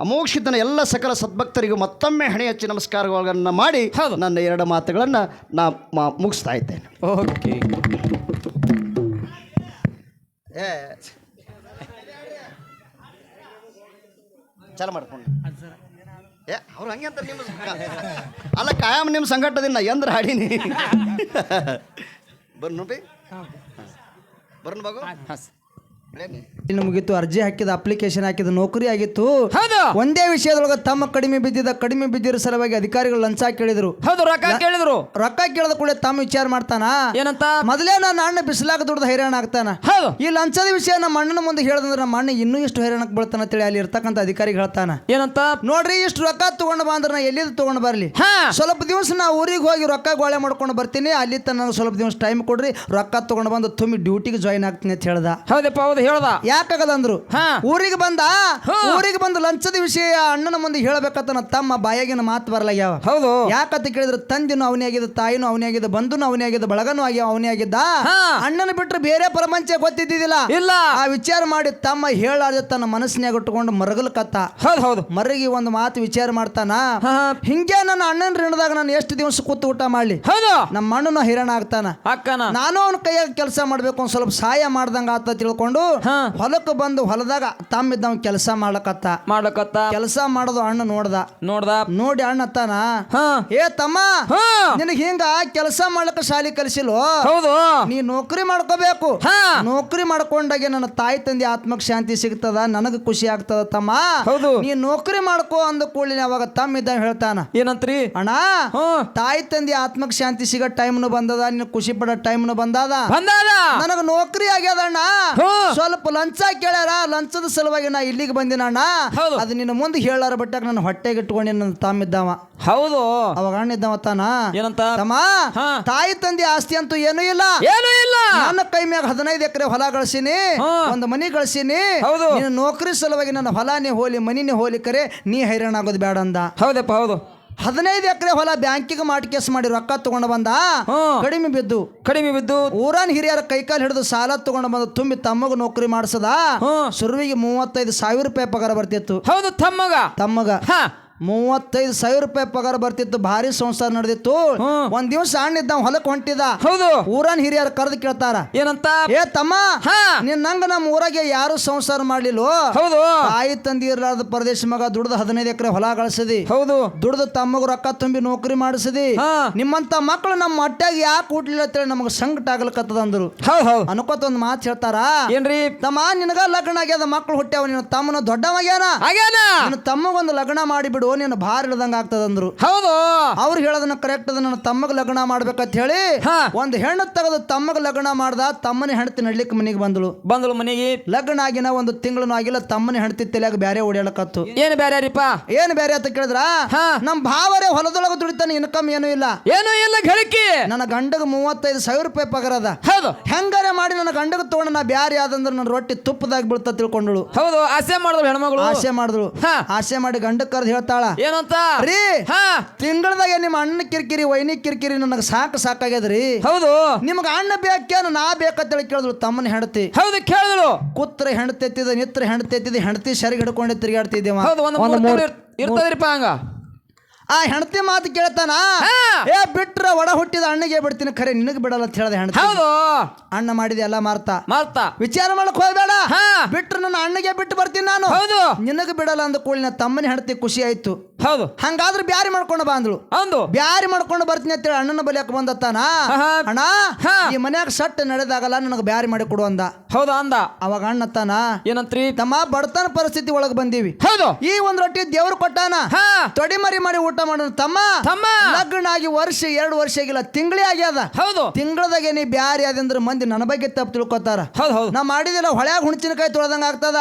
Speaker 3: ಅಮೋಘಸಿದ್ದನ ಎಲ್ಲ ಸಕಲ ಸದ್ಭಕ್ತರಿಗೂ ಮತ್ತೊಮ್ಮೆ ಹಣೆ ಹಚ್ಚಿ ನಮಸ್ಕಾರಗಳನ್ನು ಮಾಡಿ ನನ್ನ 2 ಮಾತುಗಳನ್ನು ನಾ ಮುಗಿಸ್ತಾ ಇದ್ದೇನೆ.
Speaker 1: ಓಕೆ.
Speaker 3: ಚಲ ಮಾಡ್ಕೊಂಡು ಅವ್ರು ಹಂಗೆ ಅಂತ ನಿಮ್ಮ ಅಲ್ಲ ಕಾಯಂ ನಿಮ್ಮ ಸಂಘಟದಿಂದ ಎಂದ್ರ ಹಾಡೀನಿ ಬರ್ನು ಬಿ ಬರ್ನು ಬಾಗು
Speaker 2: ಮುಗಿತು. ಅರ್ಜಿ ಹಾಕಿದ, ಅಪ್ಲಿಕೇಶನ್ ಹಾಕಿದ, ನೌಕರಿ ಆಗಿತ್ತು. ಒಂದೇ ವಿಷಯದೊಳಗೆ ತಮ್ಮ ಕಡಿಮೆ ಬಿದ್ದಿರೋ ಸಲುವಾಗಿ ಅಧಿಕಾರಿಗಳು ಲಂಚ ಕೇಳಿದ್ರು. ರೊಕ್ಕ ಕೇಳಿದ ಕೂಡ ತಮ್ಮ ವಿಚಾರ ಮಾಡ್ತಾನ ಏನಂತ, ಮೊದಲೇ ನನ್ನ ಅಣ್ಣ ಬಿಸಿಲಾಗ ದುಡ್ದು ಹೈರಾಣ ಆಗ್ತಾನ. ಈ ಲಂಚದ ವಿಷಯ ನಮ್ಮ ಅಣ್ಣನ ಮುಂದೆ ಹೇಳಿದ್ರೆ ನಮ್ಮ ಅಣ್ಣ ಇನ್ನೂ ಎಷ್ಟು ಹೈರಾಣಕ್ಕೆ ಬೀಳ್ತಾನ ಅಂತೇಳಿ ಅಲ್ಲಿ ಇರ್ತಕ್ಕಂಥ ಅಧಿಕಾರಿಗೆ ಹೇಳ್ತಾನ ಏನಂತ, ನೋಡ್ರಿ ಇಷ್ಟು ರೊಕ್ಕ ತಗೊಂಡು ಬಂದ್ರೆ ನಾ ಎಲ್ಲಿದ್ದು ತಗೊಂಡು ಬರ್ಲಿ, ಸ್ವಲ್ಪ ದಿವಸ ನಾ ಊರಿಗೆ ಹೋಗಿ ರೊಕ್ಕ ಗೋಳೆ ಮಾಡ್ಕೊಂಡು ಬರ್ತೀನಿ, ಅಲ್ಲಿ ತನಕ ಸ್ವಲ್ಪ ದಿವಸ ಟೈಮ್ ಕೊಡ್ರಿ, ರೊಕ್ಕ ತಗೊಂಡು ಬಂದು ತುಂಬಿ ಡ್ಯೂಟಿಗೆ ಜಾಯಿನ್ ಆಗ್ತೀನಿ ಅಂತ ಹೇಳ್ದ. ಹೌದಪ್ಪ ಹೌದು ಹೇಳ್ದ. ಯಾಕಾಗಲ್ಲ ಅಂದ್ರು. ಊರಿಗೆ ಬಂದು ಲಂಚದ ವಿಷಯ ಅಣ್ಣನ ಮುಂದೆ ಹೇಳ್ಬೇಕಂತ ತಮ್ಮ ಬಾಯಾಗಿನ ಮಾತು ಬರಲಾಗ್ಯಾವ. ಹೌದು. ಯಾಕಂತ ಕೇಳಿದ್ರೆ ತಂದಿನೂ ಅವನೇ ಆಗಿದ್ದ, ತಾಯಿನೂ ಅವನೇ ಆಗಿದ್ದ, ಬಂಧುನು ಅವನೇ ಆಗಿದ್ದ, ಬಳಗನೂ ಆಗ್ಯಾವ ಅವನೇ ಆಗಿದ್ದ. ಅಣ್ಣನ ಬಿಟ್ರೆ ಬೇರೆ ಪರಮಂಚ ಗೊತ್ತಿದ್ದಿದ್ದಿಲ್ಲ. ಇಲ್ಲ. ಆ ವಿಚಾರ ಮಾಡಿ ತಮ್ಮ ಹೇಳಾದ ತನ್ನ ಮನಸ್ಸಿನಾಗ ಇಟ್ಟುಕೊಂಡು ಮರಗಲ್ಕತ್ತ. ಹೌದು. ಮರಗಿ ಒಂದು ಮಾತು ವಿಚಾರ ಮಾಡ್ತಾನ, ಹಿಂಗೆ ನನ್ನ ಅಣ್ಣನ ಋಣದಾಗ ನಾನು ಎಷ್ಟು ದಿವಸ ಕೂತು ಊಟ ಮಾಡ್ಲಿ, ನಮ್ಮ ಅಣ್ಣನು ಹೈರಾಣ ಆಗ್ತಾನ, ನಾನು ಅವನ ಕೈಯಾಗ ಕೆಲಸ ಮಾಡ್ಬೇಕು, ಒಂದ್ ಸ್ವಲ್ಪ ಸಹಾಯ ಮಾಡ್ದಂಗ ಆತ ತಿಳ್ಕೊಂಡು ಹೊಲಕ್ಕೆ ಬಂದು ಹೊಲದಾಗ ತಮ್ಮಿದ್ದವ್ ಕೆಲಸ ಮಾಡ್ಲಕತ್ತ. ಕೆಲಸ ಮಾಡೋದು ಅಣ್ಣ ನೋಡಿ ಅಣ್ಣ ಅತ್ತಾನ, ಏ ತಮ್ಮ ನಿನಗೆ ಹಿಂಗ ಕೆಲಸ ಮಾಡ್ಲಕ್ಕ ಶಾಲಿ ಕಲಿಸಿಲ್ವ, ಹೌದು ನೀ ನೌಕರಿ ಮಾಡ್ಕೋಬೇಕು, ನೌಕರಿ ಮಾಡ್ಕೊಂಡಾಗೆ ನನ್ನ ತಾಯಿ ತಂದೆ ಆತ್ಮಕ್ ಶಾಂತಿ ಸಿಗ್ತದ, ನನಗ ಖುಷಿ ಆಗ್ತದ ತಮ್ಮ, ಹೌದು ನೀ ನೌಕರಿ ಮಾಡ್ಕೋ ಅಂದ ಕೂಡಲೇ ಅವಾಗ ತಮ್ಮ ಇದ್ದ ಹೇಳ್ತಾನ ಏನಂತ್ರಿ, ಅಣ್ಣ ತಾಯಿ ತಂದೆ ಆತ್ಮಕ್ ಶಾಂತಿ ಸಿಗೋ ಟೈಮ್ನು ಬಂದದ, ನಿನ್ ಖುಷಿ ಪಡೋ ಟೈಮ್ನು ಬಂದದ, ನನಗ ನೌಕರಿ ಆಗ್ಯದ ಅಣ್ಣ, ಸ್ವಲ್ಪ ಲಂಚ ಕೇಳ್ಯಾರ, ಲಂಚದ ಸಲುವಾಗಿ ನಾ ಇಲ್ಲಿಗೆ ಬಂದಿನ ಅಣ್ಣ, ಅದು ನಿನ್ನ ಮುಂದೆ ಹೇಳಾರ ಬಟ್ಟಾಗ ನನ್ನ ಹೊಟ್ಟೆಗೆ ಇಟ್ಕೊಂಡು ನನ್ನ ತಮ್ಮಿದ್ದವ. ಹೌದು. ಅವಾಗ ಅಣ್ಣ ಇದ್ದವ ತಾನ ಏನಂತ, ತಮ್ಮ ತಾಯಿ ತಂದೆ ಆಸ್ತಿ ಅಂತೂ ಏನೂ ಇಲ್ಲ, ನನ್ನ ಕೈ ಮ್ಯಾಗ 15 ಎಕರೆ ಹೊಲ ಗಳಿಸೀನಿ, ಒಂದು ಮನಿ ಗಳಿಸೀನಿ, ನಿನ್ನ ನೌಕರಿ ಸಲುವಾಗಿ ನನ್ನ ಹೊಲನೇ ಹೋಲಿ ಮನಿನೇ ಹೋಲಿ, ಕರೆ ನೀ ಹೈರಾಣ ಆಗೋದು ಬೇಡ ಅಂದ. ಹೌದಪ್ಪ ಹೌದು. 15 ಎಕರೆ ಹೊಲ ಬ್ಯಾಂಕಿಗೆ ಮಾಡಿ ಕೇಸ್ ಮಾಡಿ ರೊಕ್ಕ ತಗೊಂಡು ಬಂದ, ಕಡಿಮೆ ಬಿದ್ದು ಊರನ್ ಹಿರಿಯರ ಕೈಕಾಲು ಹಿಡಿದು ಸಾಲ ತಗೊಂಡು ಬಂದು ತುಂಬಿ ತಮ್ಮಗ ನೌಕರಿ ಮಾಡಿಸದ. ಶುರುವಿಗೆ 35,000 ರೂಪಾಯಿ ಪಗಾರ ಬರ್ತಿತ್ತು. ಹೌದು. ತಮ್ಮಗ 35,000 ರೂಪಾಯಿ ಪಗಾರ ಬರ್ತಿತ್ತು. ಭಾರಿ ಸಂಸಾರ ನಡೆದಿತ್ತು. ಒಂದ್ ದಿವಸ ಅಣ್ಣಿದ್ದ ಹೊಲಕ್ ಹೊಂಟಿದ. ಹೌದು. ಊರನ್ ಹಿರಿಯರ ಕರೆದು ಕೇಳ್ತಾರ ಏನಂತ, ಏ ತಮ್ಮ ನಿನ್ನಂಗ ನಮ್ಮ ಊರಾಗೆ ಯಾರು ಸಂಸಾರ ಮಾಡ್ಲಿಲ್ಲ, ಹೌದು ತಾಯಿ ತಂದಿ ಇರ್ಲಾರ್ದ ಪರದೇಶ ಮಗ ದುಡ್ದು 15 ಎಕರೆ ಹೊಲ ಗಳಿಸದಿ, ಹೌದು ದುಡ್ದು ತಮ್ಮಗ ರೊಕ್ಕ ತುಂಬಿ ನೌಕರಿ ಮಾಡಿಸದಿ, ನಿಮ್ಮಂತ ಮಕ್ಕಳು ನಮ್ಮ ಹೊಟ್ಟಾಗ ಯಾಕೆ ಹುಟ್ಲಿಲ್ಲ ಅಂತೇಳಿ ನಮಗ ಸಂಕಟ ಆಗ್ಲಕತ್ತದ ಅಂದ್ರು. ಅನ್ಕೋತ ಒಂದ್ ಮಾತು ಹೇಳ್ತಾರ, ಏನ್ರಿ ತಮ್ಮ ನಿನಗ ಲಗ್ನ ಆಗ್ಯದ, ಮಕ್ಕಳು ಹುಟ್ಟ್ಯಾವ, ನಿನ್ನ ತಮ್ಮನ ದೊಡ್ಡವಾಗ್ಯಾನ, ನಿನ್ನ ತಮ್ಮಗೊಂದು ಲಗ್ನ ಮಾಡಿಬಿಡು, ನೀನು ಭಾರ ಇಳ್ದಂಗ ಆಗ್ತದಂದ್ರು. ಹೌದು. ಅವ್ರು ಹೇಳೋದನ್ನ ಕರೆಕ್ಟ್ ಅದ, ನನ್ನ ತಮ್ಮಗ ಲಗ್ನ ಮಾಡ್ಬೇಕಂತ ಹೇಳಿ ಒಂದು ಹೆಣ್ಣು ತೆಗೆದು ತಮ್ಮಗ ಲಗ್ನ ಮಾಡ್ದ. ತಮ್ಮನೆ ಹೆಂಡತಿ ನಡ್ಲಿಕ್ಕೆ ಮನೆಗೆ ಬಂದಳು ಮನೆಗೆ. ಲಗ್ನ ಆಗಿನ ಒಂದು ತಿಂಗಳು ಆಗಿಲ್ಲ, ತಮ್ಮನೆ ಹೆಂಡತಿ ತಲೆಯಾಗ ಬ್ಯಾರೆ ಓಡಾಡಕತ್ತು. ಏನ್ ಬ್ಯಾರೆ ಅಂತ ಕೇಳಿದ್ರ, ನಮ್ ಭಾವರೇ ಹೊಲದೊಳಗ ದುಡಿತಾನೆ, ಇನ್ಕಮ್ ಏನೂ ಇಲ್ಲ ಗಳಿಕೆ, ನನ್ನ ಗಂಡಗ 35,000 ರೂಪಾಯಿ ಪಗಾರ ಅದ, ಹೌದು ಹೆಂಗಾರೆ ಮಾಡಿ ನನ್ನ ಗಂಡಗ ತಗೊಂಡು ನಾ ಬ್ಯಾರೆ ಆದಂದ್ರೆ ನನ್ನ ರೊಟ್ಟಿ ತುಪ್ಪದಾಗ ಬೀಳ್ತಾ ತಿಳ್ಕೊಂಡಳು. ಹೌದು. ಆಸೆ ಮಾಡಿದ್ರು ಹೆಣ್ಮಗಳು, ಆಸೆ ಮಾಡಿದ್ರು. ಆಸೆ ಮಾಡಿ ಗಂಡ ಕರೆದು ಹೇಳ್ತಾಳ, ಬಾಳ
Speaker 1: ಏನಂತ
Speaker 2: ರೀ
Speaker 1: ಹಾ
Speaker 2: ತಿಂಗಳದಾಗ ನಿಮ್ಮ ಅಣ್ಣ ಕಿರಿಕಿರಿ ವೈನಿ ಕಿರಿಕಿರಿ ನನಗೆ ಸಾಕಾಗ್ಯದ್ರಿ.
Speaker 1: ಹೌದು
Speaker 2: ನಿಮ್ಗ ಅಣ್ಣ ಬೇಕೇನು ನಾ ಬೇಕಂತೇಳಿ ಕೇಳಿದ್ರು ತಮ್ಮನ ಹೆಂಡತಿ.
Speaker 1: ಹೌದು ಕೇಳಿದ್ರು.
Speaker 2: ಕೂತ್ರ ಹೆಂಡತಿ ಎತ್ತಿದ ನಿತ್ರ ಹೆಂಡತಿ ಎತ್ತಿದ ಹೆಂಡತಿ ಸರಿಗೆ ಹಿಡ್ಕೊಂಡೆ ತಿರುಗಾಡ್ತಿದ್ದೇವ.
Speaker 1: ಹೌದು ಒಂದು ಇರ್ತದ್ರಿಪ್ಪ ಹಂಗ.
Speaker 2: ಆ ಹೆಂಡತಿ ಮಾತು ಕೇಳ್ತಾನ, ಏ ಬಿಟ್ರ ಒಡ ಹುಟ್ಟಿದ ಅಣ್ಣಗೆ ಬಿಡ್ತೀನಿ ಖರೆ ನಿನಗ್ ಬಿಡಲ್ಲ ಅಂತ ಹೇಳ್ದೆ ಹೆಂಡತಿ.
Speaker 1: ಹೌದು
Speaker 2: ಅಣ್ಣ ಮಾಡಿದೆ ಎಲ್ಲ ಮಾರ್ತಾ ವಿಚಾರ ಮಾಡಕ್ ಹೋಗ್ಬೇಡ, ಬಿಟ್ರ ನನ್ನ ಅಣ್ಣಗೆ ಬಿಟ್ಟು ಬರ್ತೀನಿ ನಾನು.
Speaker 1: ಹೌದು
Speaker 2: ನಿನಗ್ ಬಿಡಲ್ಲ ಅಂದ ಕೂಡಲಿನ ತಮ್ಮನ ಹೆಂಡತಿ ಖುಷಿ ಆಯ್ತು.
Speaker 1: ಹೌದು
Speaker 2: ಹಂಗಾದ್ರೆ ಬ್ಯಾರಿ ಮಾಡ್ಕೊಂಡು ಬಾ ಅಂದ್ಳು.
Speaker 1: ಅಂದು
Speaker 2: ಬ್ಯಾರಿ ಮಾಡ್ಕೊಂಡು ಬರ್ತೀನಿ ಅಂತೇಳಿ ಅಣ್ಣನ ಬಲಿಯಕ್ ಬಂದತ್ತಾನ. ಅಣ್ಣ ಈ ಮನ್ಯಾಗ ಸಟ್ ನಡೆದಾಗಲ್ಲ ನನಗೆ ಬ್ಯಾರಿ ಮಾಡಿ ಕೊಡು ಅಂದ.
Speaker 1: ಹೌದಾ ಅಂದ.
Speaker 2: ಅವಾಗ ಅಣ್ಣತ್ತಾನ,
Speaker 1: ಏನಂತ್ರಿ
Speaker 2: ತಮ್ಮ ಬಡತನ ಪರಿಸ್ಥಿತಿ ಒಳಗ್ ಬಂದೀವಿ.
Speaker 1: ಹೌದು
Speaker 2: ಈ ಒಂದ್ ರೊಟ್ಟಿ ದೇವ್ರು ಕೊಟ್ಟಾನ, ತೊಡಿ ಮರಿ ಮಾಡಿ ಊಟ ಮಾಡೋಣ ತಮ್ಮ. ಲಗ್ನ ಆಗಿ ವರ್ಷ 2 ವರ್ಷ ಆಗಿಲ್ಲ, ತಿಂಗಳೇ ಆಗ್ಯಾದ.
Speaker 1: ಹೌದು
Speaker 2: ತಿಂಗಳದಾಗೆ ನೀ ಬ್ಯಾರಿ ಅದಂದ್ರೆ ಮಂದಿ ನನ್ನ ಬಗ್ಗೆ ತಪ್ಪು ತಿಳ್ಕೊತಾರ.
Speaker 1: ಹೌದು
Speaker 2: ನಾ ಮಾಡಿದಿಲ್ಲ ಹೊಳ್ಯಾಗ ಹುಣಚಿನಕಾಯಿ ತೊಳೆದಂಗ ಆಗ್ತದ.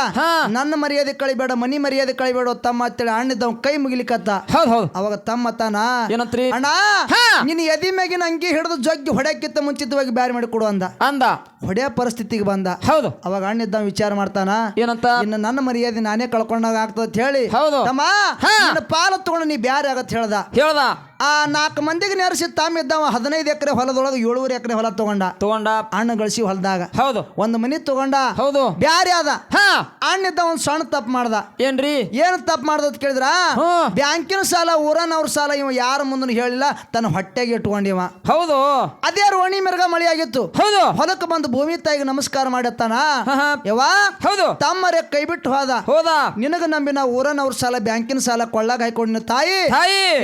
Speaker 2: ನನ್ನ ಮರ್ಯಾದೆ ಕಳಿಬೇಡ, ಮನಿ ಮರ್ಯಾದೆ ಕಳಿಬೇಡ ತಮ್ಮ ಅಂತೇಳಿ ಅಣ್ಣಿದ್ದವ್ ಕೈ ಮುಗಿಲಿಕತ್ತ.
Speaker 1: ಹೌದು
Speaker 2: ಅವಾಗ ತಮ್ಮ ತಾನ,
Speaker 1: ಏನಂತ್ರಿ
Speaker 2: ಅಣ್ಣ ನಿನ್ನ ಎದಿ ಮ್ಯಾಗಿನ ಅಂಗಿ ಹಿಡಿದು ಜಗ್ಗಿ ಹೊಡ್ಯಾಕಿತ್ತ ಮುಂಚಿತವಾಗಿ ಬ್ಯಾರಿ ಮಾಡಿ ಕೊಡು ಅಂದ. ಹೊಡೆಯ ಪರಿಸ್ಥಿತಿಗೆ ಬಂದ.
Speaker 1: ಹೌದು
Speaker 2: ಅವಾಗ ಅಣ್ಣಿದ್ದ ವಿಚಾರ ಮಾಡ್ತಾನ,
Speaker 1: ಏನಂತ
Speaker 2: ಇನ್ನು ನನ್ನ ಮರ್ಯಾದೆ ನಾನೇ ಕಳ್ಕೊಂಡಾಗ ಆಗ್ತದ ಅಂತ ಹೇಳಿ, ತಮ್ಮ ನಿನ್ನ ಪಾಲು ತಗೊಂಡು ನೀ ಬ್ಯಾರಿ ಆಗತ್ ಹೇಳ್ದ. ಆ 4 ಮಂದಿಗೆ ನೆರೆಸಿ ತಾಮಿದ್ದವ 15 ಎಕರೆ ಹೊಲದೊಳಗೆ 7 ಎಕರೆ ಹೊಲ ತಗೊಂಡ ಅಣ್ಣ ಗಳಿಸಿ ಹೊಲದಾಗ. ಹೌದು ಒಂದು ಮನಿ ತಗೊಂಡ. ಹೌದು ಬ್ಯಾರಿ ಆದ. ಅಣ್ಣಿದ್ದ ಒಂದ್ ಸಣ್ಣ ತಪ್ಪು ಮಾಡ್ದ.
Speaker 1: ಏನ್ರಿ
Speaker 2: ಏನ್ ತಪ್ಪು ಮಾಡ್ದ ಅಂತ ಕೇಳಿದ್ರ, ಬ್ಯಾಂಕಿನ ಸಾಲ ಊರನವ್ರ ಸಾಲ ಇವ ಯಾರ ಮುಂದನು ಹೇಳಿಲ್ಲ, ತನ್ನ ಹೊಟ್ಟೆಗೆ ಇಟ್ಕೊಂಡಿವ.
Speaker 1: ಹೌದು
Speaker 2: ಅದೇ ರೋಣಿ ಮಿರ್ಗ ಮಳಿ ಆಗಿತ್ತು. ಹೌದು ಹೊಲಕ್ಕೆ ಬಂದು ಭೂಮಿ ತಾಯಿಗೆ ನಮಸ್ಕಾರ ಮಾಡತ್ತಾನ. ಯವಾ ಹೌದು ತಮ್ಮರೇ ಕೈ ಬಿಟ್ಟು ಹೋದ. ನಿನಗ ನಂಬಿ ನಾವು ಊರನವ್ರ ಸಾಲ ಬ್ಯಾಂಕಿನ ಸಾಲ ಕೊಳ್ಳಾಗ ಹಾಕೊಂಡಿನ ತಾಯಿ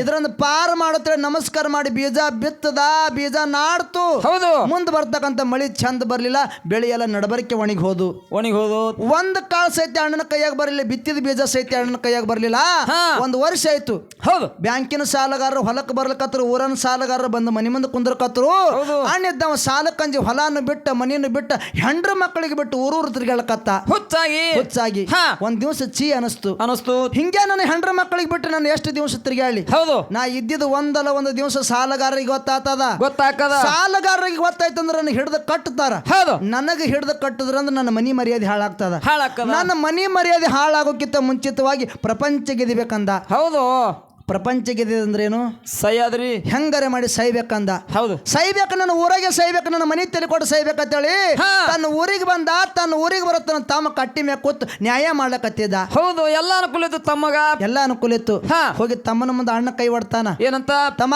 Speaker 2: ಇದ್ರಂದ ಪಾರ ಮಾಡತ್ರೆ ನಮಸ್ಕಾರ ಮಾಡಿ ಬೀಜ ಬಿತ್ತದ, ಬೀಜ ನಾಡ್ತು. ಹೌದು ಮುಂದ್ ಬರ್ತಕ್ಕಂತ ಮಳಿ ಚಂದ ಬರ್ಲಿಲ್ಲ, ಬೆಳೆ ಎಲ್ಲ ನಡಬರಿಕೆ ಒಣಗಿ ಹೋದು. ಒಂದ್ ಕಾಳು ಸಹಿತ ಅಣ್ಣನ ಕೈಯಾಗ ಬರ್ಲಿಲ್ಲ, ಬಿತ್ತಿದ ಬೀಜ ಸಹಿತ ಅಣ್ಣನ ಕೈಯಾಗ ಬರ್ಲಿಲ್ಲ. 1 ವರ್ಷ ಆಯ್ತು. ಹೌದು ಬ್ಯಾಂಕಿನ ಸಾಲಗಾರರು ಹೊಲಕ್ಕೆ ಬರ್ಲಕತ್ರು, ಊರನ ಸಾಲಗಾರರು ಬಂದು ಮನಿ ಮುಂದೆ ಕುಂದ್ರಕತ್ರು. ಅಣ್ಣಿದ್ದವ ಸಾಲ ಕಂಜಿ ಹೊಲನು ಬಿಟ್ಟ ಮನಿಯನ್ನು ಬಿಟ್ಟ ಹೆಂಡ್ರ ಮಕ್ಕಳಿಗೆ ಬಿಟ್ಟು ಊರೂರು ತಿರ್ಗಾಳಕತ್ತ ಹುಚ್ಚಾಗಿ. ಒಂದ್ ದಿವಸ ಚೀ ಅನಸ್ತು ಹಿಂಗೆ ನನ್ನ ಹೆಂಡ್ರ ಮಕ್ಕಳಿಗೆ ಬಿಟ್ಟು ನಾನು ಎಷ್ಟು ದಿವಸ ತಿರ್ಗಾಳಿ. ಹೌದು ನಾ ಇದ್ದಿದ್ದು ಒಂದಲ್ಲ ಒಂದು ದಿವಸ ಸಾಲಗಾರರಿಗೆ ಗೊತ್ತಾಗ್ತದ. ಸಾಲಗಾರರಿಗೆ ಗೊತ್ತಾಯ್ತಂದ್ರೆ ನನ್ನ ಹಿಡ್ದು ಕಟ್ಟುತ್ತಾರ. ನನಗೆ ಹಿಡ್ದು ಕಟ್ಟಿದ್ರಂದ್ರೆ ನನ್ನ ಮನಿ ಮರ್ಯಾದೆ ಹಾಳಾಗ್ತದ. ನನ್ನ ಮನಿ ಮರ್ಯಾದೆ ಹಾಳಾಗೋಕ್ಕಿಂತ ಮುಂಚಿತವಾಗಿ ಪ್ರಪಂಚ ಗೆದಿಬೇಕಂದ. ಹೌದು ಪ್ರಪಂಚ ಗೆದ್ದಿದೆ ಅಂದ್ರೇನು? ಸೈಯಾದ್ರಿ ಹೆಂಗಾರೆ ಮಾಡಿ ಸೈಬೇಕಂದ. ಹೌದು ಸೈಬೇಕು, ನನ್ನ ಊರಾಗೆ ಸೈಬೇಕು, ನನ್ನ ಮನಿ ತೆಲಿಕೊಟ್ಟು ಸೈಬೇಕಂತೇಳಿ ತನ್ನ ಊರಿಗೆ ಬಂದ. ತನ್ನ ಊರಿಗೆ ಬರುತ್ತ ತಮ್ಮ ಕಟ್ಟಿ ಮ್ಯಾಗ ಕೂತ್ ನ್ಯಾಯ ಮಾಡ್ಲಕತ್ತಿದ್ದ. ಹೌದು ಎಲ್ಲ ಅನುಕೂಲ ಇತ್ತು ತಮ್ಮಗ, ಎಲ್ಲ ಅನುಕೂಲ ಇತ್ತು. ಹೋಗಿ ತಮ್ಮನ ಮುಂದೆ ಅಣ್ಣ ಕೈ ಹೊಡ್ತಾನ. ಏನಂತ? ತಮ್ಮ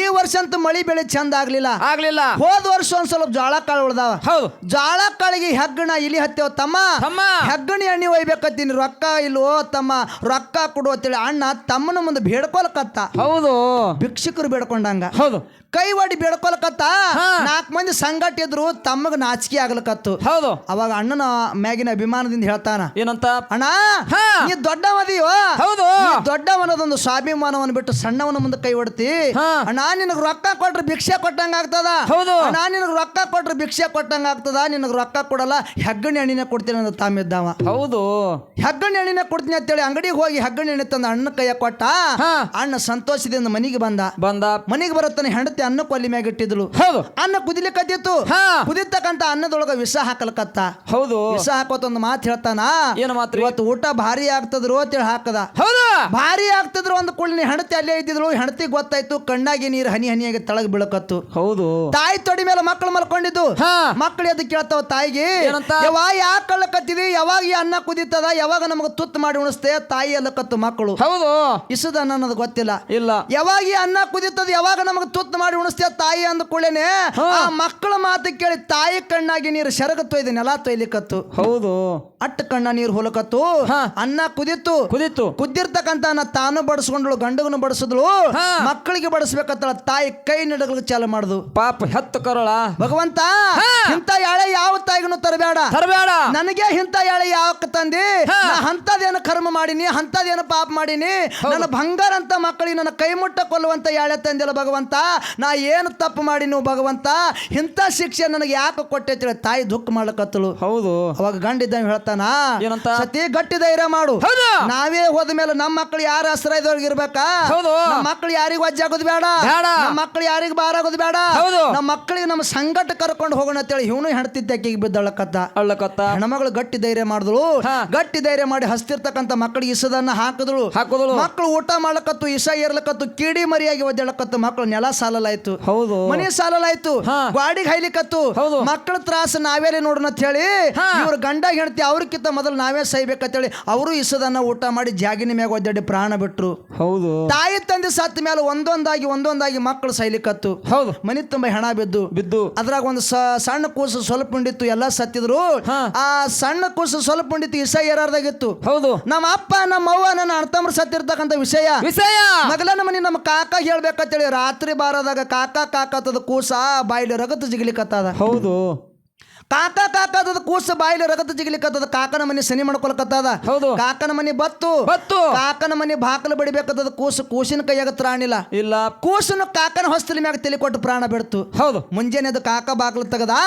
Speaker 2: ಈ ವರ್ಷ ಅಂತೂ ಮಳಿ ಬೆಳೆ ಚಂದ ಆಗ್ಲಿಲ್ಲ. ಹೋದ ವರ್ಷ ಒಂದ್ ಸ್ವಲ್ಪ ಜೋಳ ಕಾಳು ಉಳ್ದಾವ. ಹೌದು ಜೋಳ ಕಾಳಿಗೆ ಹೆಗ್ಗಣ ಇಲಿ ಹತ್ತೇವ ತಮ್ಮ. ಹೆಗ್ಗಣಿ ಎಣ್ಣೆ ಒಯ್ಬೇಕತ್ತೀನಿ, ರೊಕ್ಕ ಇಲ್ವೋ ತಮ್ಮ, ರೊಕ್ಕ ಕೊಡು ಅಂತೇಳಿ ಅಣ್ಣ ತಮ್ಮನ ಮುಂದೆ ಬೇಡ್ಕೊಳಕತ್ತ. ಹೌದು ಭಿಕ್ಷುಕರು ಬೇಡ್ಕೊಂಡಂಗ. ಹೌದು ಕೈ ಒಡಿ ಬೇಡ್ಕೊಳಕತ್ತ. 4 ಮಂದಿ ಸಂಗಟ ಇದ್ರು, ತಮ್ಮಗ ನಾಚಿಕೆ ಆಗ್ಲಕತ್ತು. ಹೌದು ಅವಾಗ ಅಣ್ಣನ ಮ್ಯಾಗಿನ ಅಭಿಮಾನದಿಂದ ಹೇಳ್ತಾನ. ಏನಂತ? ಅಣ್ಣ ನೀ ದೊಡ್ಡವದಿಯೋ. ಹೌದು ದೊಡ್ಡವನದೊಂದು ಸ್ವಾಭಿಮಾನವನ್ನು ಬಿಟ್ಟು ಸಣ್ಣವನ ಮುಂದೆ ಕೈ ಹೊಡ್ತಿ. ಅಣ್ಣ ನಿನಗ್ ರೊಕ್ಕ ಕೊಟ್ರೆ ಭಿಕ್ಷೆ ಕೊಟ್ಟಂಗ ಆಗ್ತದ. ಹೌದು ಅಣ್ಣ ನಿನಗ್ ರೊಕ್ಕ ಕೊಟ್ರೆ ಭಿಕ್ಷೆ ಕೊಟ್ಟಂಗ ಆಗ್ತದ, ನಿನಗ್ ರೊಕ್ಕ ಕೊಡಲ್ಲ ಹೆಗ್ಗಣಿ ಎಣ್ಣಿನ ಕೊಡ್ತೀನಿ ಅಂತ ತಾಮಿದ್ದವ. ಹೌದು ಹೆಗ್ಗಣಿ ಎಣ್ಣಿನ ಕೊಡ್ತೀನಿ ಅಂತೇಳಿ ಅಂಗಡಿಗೆ ಹೋಗಿ ಹೆಗ್ಗಣಿ ಎಣ್ಣೆ ತಂದ ಅಣ್ಣ ಕೈಯ ಕೊಟ್ಟ. ಅಣ್ಣ ಸಂತೋಷದಿಂದ ಮನಿಗೆ ಬಂದ. ಮನಿಗೆ ಬರುತ್ತಾನೆ ಹೆಂಡತಿ ಅನ್ನ ಕೊಲ್ಲಿ ಮ್ಯಾಗ ಇಟ್ಟಿದ್ಲು. ಹೌದು ಅನ್ನ ಕುದಿಲಿಕತ್ತಿತ್ತು. ಕುದಿತಕ್ಕಂತ ಅನ್ನದೊಳಗ ವಿಷ ಹಾಕಲ್ಕತ್ತ. ಹೌದು ವಿಷ ಹಾಕೋತ ಒಂದು ಮಾತು ಹೇಳ್ತಾನ. ಏನು ಮಾತು? ಇವತ್ತು ಊಟ ಭಾರಿ ಆಗ್ತದ್ರು ಅಂತೇಳಿ ಹಾಕದ. ಹೌದು ಭಾರಿ ಆಗ್ತದ್ರು ಅಂದ ಕೂಡಲೇ ಹೆಂಡತಿ ಅಲ್ಲೇ ಇದ್ದಿದ್ಳು. ಹೆಂಡತಿ ಗೊತ್ತಾಯ್ತು, ಕಣ್ಣಾಗಿ ನೀರು ಹನಿ ಹನಿಯಾಗಿ ತಳಗ್ ಬೀಳಕತ್ತು. ಹೌದು ತಾಯಿ ತೊಡಿ ಮೇಲೆ ಮಕ್ಕಳು ಮಲ್ಕೊಂಡಿದ್ದು. ಮಕ್ಕಳು ಎದ್ದು ಕೇಳ್ತಾವ ತಾಯಿಗೆ, ಯಾವಾಗ ಯಾಕೆ ಕಳ್ಳಕತ್ತಿದಿ, ಯಾವಾಗ ಈ ಅನ್ನ ಕುದಿತದ, ಯಾವಾಗ ನಮಗ ತುತ್ತು ಮಾಡಿ ಉಣಿಸ್ತೇ ತಾಯಿ ಅಲ್ಲಕತ್ತು ಮಕ್ಕಳು. ಹೌದು ಇಸದ ಅನ್ನೋದು ಗೊತ್ತಿಲ್ಲ. ಇಲ್ಲ ಯಾವಾಗ ಈ ಅನ್ನ ಕುದಿತದ, ಯಾವಾಗ ನಮಗ ತುತ್ತು ಮಾಡಿ ಉಣಿಸ್ತೇ ತಾಯಿ ಅಂದ ಕೂಡಲೇನೆ ಆ ಮಕ್ಕಳ ಮಾತು ಕೇಳಿ ತಾಯಿ ಕಣ್ಣಾಗಿ ನೀರು ಶರಗ ತೊಯ್ದು ನೆಲ ತೊಯ್ಲಿಕತ್ತು. ಹೌದು ಅಟ್ಟ ಕಣ್ಣ ನೀರು ಹೊಲಕತ್ತು. ಅನ್ನ ಕುದಿತ್ತು ಕುದ್ದಿರ್ತಕ್ಕಂತ ಅನ್ನ ತಾನು ಬಡಿಸ್ಕೊಂಡ್ಳು, ಗಂಡಗನು ಬಡಿಸಿದ್ಳು, ಮಕ್ಕಳಿಗೆ ಬಡಿಸ್ಬೇಕಂತ ತಾಯಿ ಕೈ ನಡಗಲಿಕ್ಕೆ ಚಾಲು ಮಾಡುದು. ಪಾಪ ಹೆತ್ತು ಕರೋಳ ಭಗವಂತ, ಇಂಥ ಯಾಳೆ ಯಾವ ತಾಯಿಗೂ ತರಬೇಡ. ನನಗೆ ಇಂಥ ಯಾಳೆ ಯಾವ ತಂದಿ, ಅಂತದೇನು ಕರ್ಮ ಮಾಡೀನಿ, ಅಂತದೇನು ಪಾಪ ಮಾಡೀನಿ, ನನ್ನ ಬಂಗಾರ ಅಂತ ಮಕ್ಕಳಿಗೆ ನನ್ನ ಕೈ ಮುಟ್ಟ ಕೊಲ್ಲುವಂತ ಯಾಳೆ ತಂದಿಲ್ಲ ಭಗವಂತ. ನಾ ಏನು ತಪ್ಪು ಮಾಡಿ ನೀವು ಭಗವಂತ ಇಂಥ ಶಿಕ್ಷೆ ನನಗೆ ಯಾಕೆ ಕೊಟ್ಟೆ ಅಂತೇಳಿ ತಾಯಿ ದುಃಖ ಮಾಡ್ಲಕತ್ತಳು.
Speaker 1: ಹೌದು.
Speaker 2: ಅವಾಗ ಗಂಡ ಇದ್ದಂಗ ಹೇಳ್ತಾನ,
Speaker 1: ಏನಂತ?
Speaker 2: ಸತಿ ಗಟ್ಟಿ ಧೈರ್ಯ ಮಾಡು. ನಾವೇ ಹೋದ ಮೇಲೆ ನಮ್ಮ ಮಕ್ಕಳು ಯಾರ ಆಶ್ರಯದೊಳಗೆ ಇರ್ಬೇಕಾ? ನಮ್ಮ ಮಕ್ಕಳು ಯಾರಿಗೂ ವಜ್ಜೆ ಆಗೋದು ಬೇಡ, ನಮ್ಮ ಮಕ್ಕಳು ಯಾರಿಗೂ ಬಾರ ಆಗೋದು ಬೇಡ, ನಮ್ಮ ಮಕ್ಕಳಿಗೆ ನಮ್ಮ ಸಂಗಟ ಕರ್ಕೊಂಡು ಹೋಗೋಣ ಅಂತೇಳಿ ಇವನು ಹೆಣ್ತಿದ್ದ ಆಕೆಗೆ ಬಿದ್ದಳ್ಳಕತ್ತ. ಹೆಣ್ಮಗಳು ಗಟ್ಟಿ ಧೈರ್ಯ ಮಾಡಿದಳು. ಗಟ್ಟಿ ಧೈರ್ಯ ಮಾಡಿ ಹಸ್ತಿರ್ತಕ್ಕಂಥ ಮಕ್ಕಳಿಗೆ ಇಸದನ್ನ ಹಾಕಿದಳು. ಮಕ್ಕಳು ಊಟ ಮಾಡ್ಲಕತ್ತು, ಇಸ ಏರ್ಲಕತ್ತು, ಕಿಡಿ ಮರಿಯಾಗಿ ಒದ್ದಾಡಕತ್ತು. ಮಕ್ಕಳು ನೆಲ ಸಾಲಲಾಯ್ತು, ಮನೆ ಸಾಲಲಾಯ್ತು, ಗಾಡಿಗೆ ಹೈಲಿಕತ್ತು. ಮಕ್ಕಳ ತ್ರಾಸ ನಾವೇಲೆ ನೋಡೋಣ ಅಂತ ಹೇಳಿ ಇವ್ರ ಗಂಡ ಹೆಣ್ತಿ ಅವ್ರಕ್ಕಿಂತ ಮೊದಲು ನಾವೇ ಸೈಬೇಕಂತೇಳಿ ಅವರು ಇಸದನ್ನ ಊಟ ಮಾಡಿ ಜಾಗಿನ ಮ್ಯಾಗ ಒದ್ದಾಡಿ ಪ್ರಾಣ ಬಿಟ್ರು.
Speaker 1: ಹೌದು.
Speaker 2: ತಾಯಿ ತಂದೆ ಸತ್ತ ಮೇಲೆ ಒಂದೊಂದಾಗಿ ಮಕ್ಕಳು ಸೈಲಿಕತ್ತು. ಹೌದು. ಮನಿ ತುಂಬ ಹೆಣ ಬಿದ್ದು ಅದ್ರಾಗ ಒಂದು ಸಣ್ಣ ಕೂಸು ಸ್ವಲ್ಪ ಉಂಡಿತ್ತು, ಎಲ್ಲ ಸತ್ತಿದ್ರು. ಆ ಸಣ್ಣ ಕೂಸು ಸ್ವಲ್ಪ ಉಂಡಿತ್ತು, ಇಸ ಏರಾರ್ದಾಗಿತ್ತು. ಹೌದು. ನಮ್ಮ ಅಪ್ಪ ನಮ್ಮ ಅವ್ವ ನನ್ನ ಅಣ್ತಮ್ರು ಸತ್ತಿರ್ತಕ್ಕಂಥ ವಿಷಯ ಮಗಲನ ಮನಿ ನಮ್ಮ ಕಾಕ ಹೇಳ್ಬೇಕಂತೇಳಿ ರಾತ್ರಿ ಬಾರದಾಗ ಕಾಕ ಕೂಸ ಬಾಯಿಲಿ ರಗತ್ತು ಜಿಗಿಲಿಕತ್ತದ. ಹೌದು. ಕಾಕದ ಕೂಸ ಬಾಯಿಲಿ ರಗತ ಜಿಗಿಲಿಕತ್ತದ. ಕಾಕನ ಮನೆ ಸನಿ ಮಾಡ್ಕೊಳಕತ್ತದ. ಹೌದು. ಕಾಕನ ಮನೆ ಬತ್ತು ಕಾಕನ ಮನೆ ಬಾಕಲು ಬಡಿಬೇಕತ್ತದ. ಕೂಸಿನ ಕೈಯಾಗ ತ್ರಾಣಿಲ್ಲ ಇಲ್ಲ. ಕೂಸನು ಕಾಕನ ಹೊಸ್ತಲಿ ಮ್ಯಾಗ ತಲೆ ಕೊಟ್ಟು ಪ್ರಾಣ ಬಿಡ್ತು. ಹೌದು. ಮುಂಜಾನೆ ಅದು ಕಾಕ ಬಾಕಲು ತೆಗದ.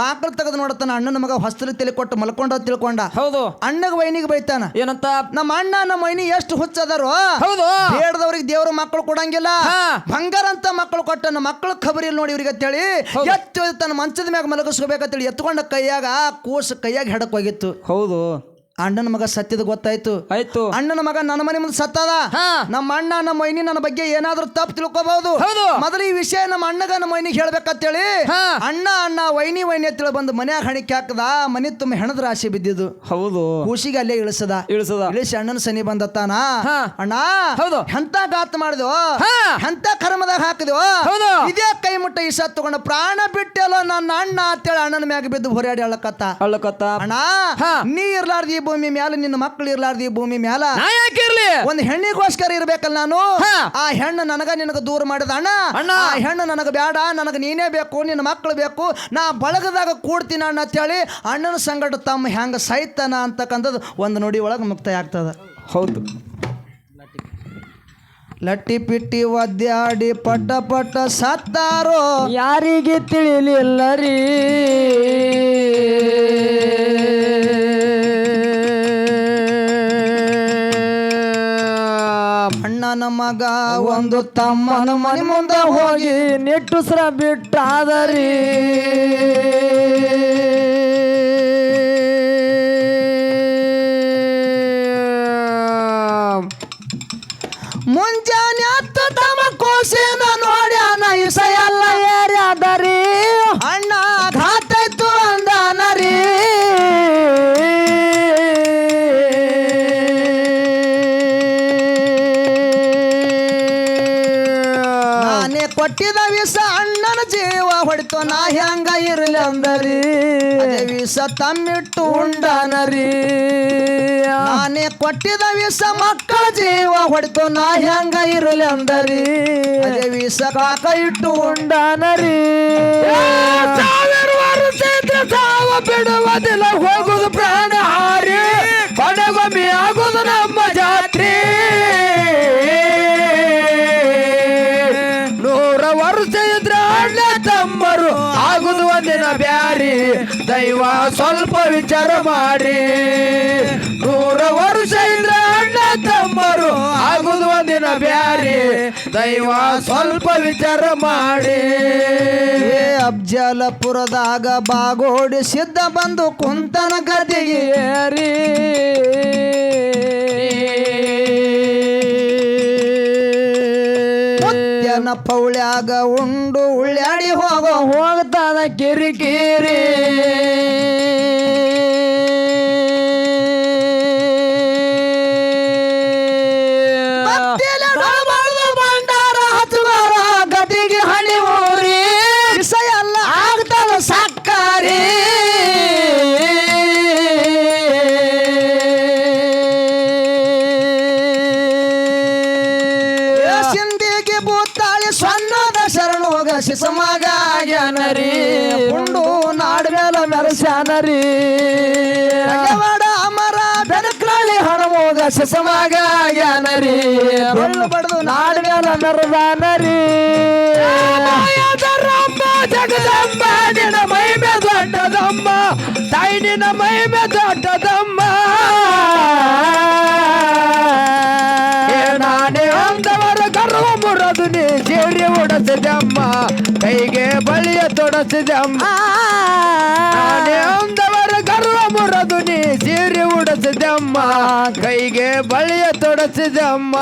Speaker 2: ಬಾಕಲು ತೆಗೆದು ನೋಡತಾನ ಅಣ್ಣನ ಮಗ ಹೊಸ್ತಲಿ ತಲೆ ಕೊಟ್ಟು ಮಲ್ಕೊಂಡ ತಿಳ್ಕೊಂಡ. ಹೌದು. ಅಣ್ಣಗ ವೈನಿಗೆ ಬೈತಾನ, ಏನಂತ? ನಮ್ಮ ಅಣ್ಣ ನಮ್ಮ ವೈನಿ ಎಷ್ಟು ಹುಚ್ಚದಾರೋ. ಹೌದು. ಬೇಡದವ್ರಿಗೆ ದೇವ್ರ ಮಕ್ಕಳು ಕೊಡಂಗಿಲ್ಲ, ಬಂಗಾರ ಅಂತ ಮಕ್ಕಳು ಕೊಟ್ಟನ. ಮಕ್ಕಳು ಖಬರಿ ನೋಡಿ ಇವ್ರಿಗೆ ಅಂತೇಳಿ ಎತ್ತು ತನ್ನ ಮಂಚದ ಮ್ಯಾಗ ಮಲಗಿಸ್ಕೋಬೇಕಂತೇಳಿ ಎತ್ಕೊಂಡ ಕೈಯಾಗ ಕೂಸು ಕೈಯಾಗ ಹೆಡಕ್ ಹೋಗಿತ್ತು. ಹೌದು. ಅಣ್ಣನ ಮಗ ಸತ್ಯದ ಗೊತ್ತಾಯ್ತು. ಆಯ್ತು. ಅಣ್ಣನ ಮಗ ನನ್ನ ಮನೆ ಮುಂದೆ ಸತ್ತದ. ನಮ್ಮ ಅಣ್ಣ ನಮ್ಮ ವೈನಿ ನನ್ನ ಬಗ್ಗೆ ಏನಾದ್ರೂ ತಪ್ಪು ತಿಳ್ಕೋಬಹುದು. ಮೊದಲು ಈ ವಿಷಯ ನಮ್ಮ ಅಣ್ಣಗ ನಮ್ಮ ವೈನಿಗೆ ಹೇಳ್ಬೇಕಂತೇಳಿ ಅಣ್ಣ ವೈನಿ ಅಂತೇಳಿ ಬಂದು ಮನ್ಯಾಗ ಹಣಿಕೆ ಹಾಕದ. ಮನೆ ತುಂಬ ಹೆಣದ ರಾಶಿ ಬಿದ್ದಿದ್ದು. ಹೌದು. ಕೂಸಿಗೆ ಅಲ್ಲೇ ಇಳಿಸಿ ಅಣ್ಣನ ಸನಿ ಬಂದತ್ತಾನ. ಅಣ್ಣ ಹೌದು ಎಂತ ಗಾತ್ ಮಾಡಿದ್ವು, ಎಂತ ಕರ್ಮದಾಗ ಹಾಕಿದ್ವು, ಇದೇ ಕೈ ಮುಟ್ಟ ಈ ಸತ್ ತಗೊಂಡ ಪ್ರಾಣ ಬಿಟ್ಟೆಲ್ಲ ನನ್ನ ಅಣ್ಣ ಅಂತೇಳಿ ಅಣ್ಣನ ಮ್ಯಾಗ ಬಿದ್ದು ಹೊರಯಾಡಿ ಅಳ್ಳಕತ್ತ. ಅಣ್ಣ ನೀ ಇರ್ಲಾರ್ದಿ ಭೂಮಿ ಮ್ಯಾಲ, ನಿನ್ನ ಮಕ್ಕಳು ಇರ್ಲಾರ್ದಿ ಭೂಮಿ ಮ್ಯಾಲ ಒಂದು ಹೆಣ್ಣಿಗೋಸ್ಕರ ಇರ್ಬೇಕಲ್ಲ ನಾನು. ಆ ಹೆಣ್ಣು ನನಗ ನಿನಗ ದೂರ ಮಾಡಿದ ಅಣ್ಣ. ಆ ಹೆಣ್ಣು ನನಗ ಬೇಡ, ನನಗ ನೀನೇ ಬೇಕು, ನಿನ್ನ ಮಕ್ಕಳು ಬೇಕು, ನಾ ಬಳಗದಾಗ ಕೂಡ್ತೀನಿ ಅಣ್ಣ ಅಂತೇಳಿ ಅಣ್ಣನ ಸಂಗಟ ತಮ್ಮ ಹೆಂಗ ಸಾಯ್ತಾನ ಅಂತಕ್ಕಂಥದ್ದು ಒಂದು ನುಡಿ ಒಳಗೆ ಮುಕ್ತಾಯ ಆಗ್ತದ. ಹೌದು. ಲಟ್ಟಿ ಪಿಟ್ಟಿ ಒದ್ದಾಡಿ ಪಟ್ಟ ಸತ್ತಾರೋ ಯಾರಿಗೆ ತಿಳಿಲಿಲ್ಲ ರೀ. ಅಣ್ಣನ ಮಗ ಒಂದು ತಮ್ಮನ ಮನೆ ಮುಂದೆ ಹೋಗಿ ನಿಟ್ಟುಸ್ರ ಬಿಟ್ಟಾದರಿ. ಮುಂಜಾನೆ ಹತ್ತು ತಮ್ಮ ಕೋಸಿನ ನೋಡ್ಯಾನ ಇಸ ಎಲ್ಲ ಏರ್ಯಾದರಿ. ಅಣ್ಣ ಘಾತಾಯ್ತು ಅಂದಾನರಿ. ನಾನೇ ಕೊಟ್ಟಿದ ವಿಷ ಅಣ್ಣನ ಜೀವ ಹೊಡಿತು, ನಾ ಹೆಂಗ ಇರಲಿ ಅಂದರಿ. ವಿಷ ತಮ್ಮಿಟ್ಟು ಉಂಡಾನರಿ. ನಾನೇ ಕೊಟ್ಟಿದ ವಿಷ ಮಕ್ಕಳ ಜೀವ ಹೊಡಿತು, ನಾ ಹೆಂಗ ಇರಲಿ ಅಂದರಿ. ಅದೇ ವಿಷ ಕಾಕ ಇಟ್ಟು ಉಂಡಾನರಿ. ಸಾವ ಬಿಡುವುದಿಲ್ಲ, ಹೋಗುದು ಪ್ರಾಣ ಹಾರಿ, ಕೊನೆಗೊಮ್ಮೆ ಆಗುದು ನಮ್ಮ ಜಾತ್ರೆ. 100 ವರ್ಷ ಇದ್ರ ಅಣ್ಣ ತಮ್ಮರು ಆಗುದು ಒಂದಿನ ಬ್ಯಾರಿ, ದೈವ ಸ್ವಲ್ಪ ವಿಚಾರ ಮಾಡಿ. 100 ವರ್ಷ ಇದ್ರ ಅಣ್ಣ ತಮ್ಮರು ಆಗುದು ಒಂದಿನ ಬ್ಯಾರಿ, ದೈವ ಸ್ವಲ್ಪ ವಿಚಾರ ಮಾಡಿ. ಅಫ್ಜಲಪುರದಾಗ ಬಾಗೋಡಿ ಸಿದ್ಧ ಬಂದು ಕುಂತನ ಗದಿಗೆ ಏರಿ. ಮುತ್ಯನ ಪೌಳ್ಯಾಗ ಉಂಡು ಉಳ್ಳ್ಯಾಡಿ ಹೋಗ್ತಾನ ಕಿರಿಕಿರಿ. ಭಂಡಾರ ಹಚ್ಚುವಾರ ಗದಿಗೆ ಹಣಿ ಊರಿ ವಿಷಯ ಎಲ್ಲ ಆಗ್ತಾವ ಸಕ್ಕರಿ. ಸಿಂಧಿಗೆ ಭೂತಾಳಿ ಸಣ್ಣದ ಶರಣೋಗ ಶಿಸಮಗ ಆಗ್ಯಾನರಿ. ಉಂಡು ನಾಡ್ಮೇಲ ಮೆರಸ್ಯಾನರಿ. ಅಮರ ಬೆನಕ್ನಳ್ಳಿ ಹಣಮೋಗ ಶಿಸಮಗ ಆಗ್ಯಾನರಿ. ಬಡ್ದು ನಾಡ್ಮೇಲ ಮೆರದಾನರಿ.
Speaker 1: ನಿನ್ನ ಮಹಿಮೆ ದೊಡ್ಡದಮ್ಮ ನಾನೇ ಅಂದವರ ಗರ್ವ ಮುರದು ನೀ ಸೇರಿ ಉಡಸಿದಮ್ಮ ಕೈಗೆ ಬಳಿಯ ತೊಡಸಿದಮ್ಮ ನಾನೇ ಅಂದವರ ಗರ್ವ ಮುರದು ನೀ ಸೇರಿ ಉಡಸಿದಮ್ಮ ಕೈಗೆ ಬಳಿಯ ತೊಡಸಿದಮ್ಮ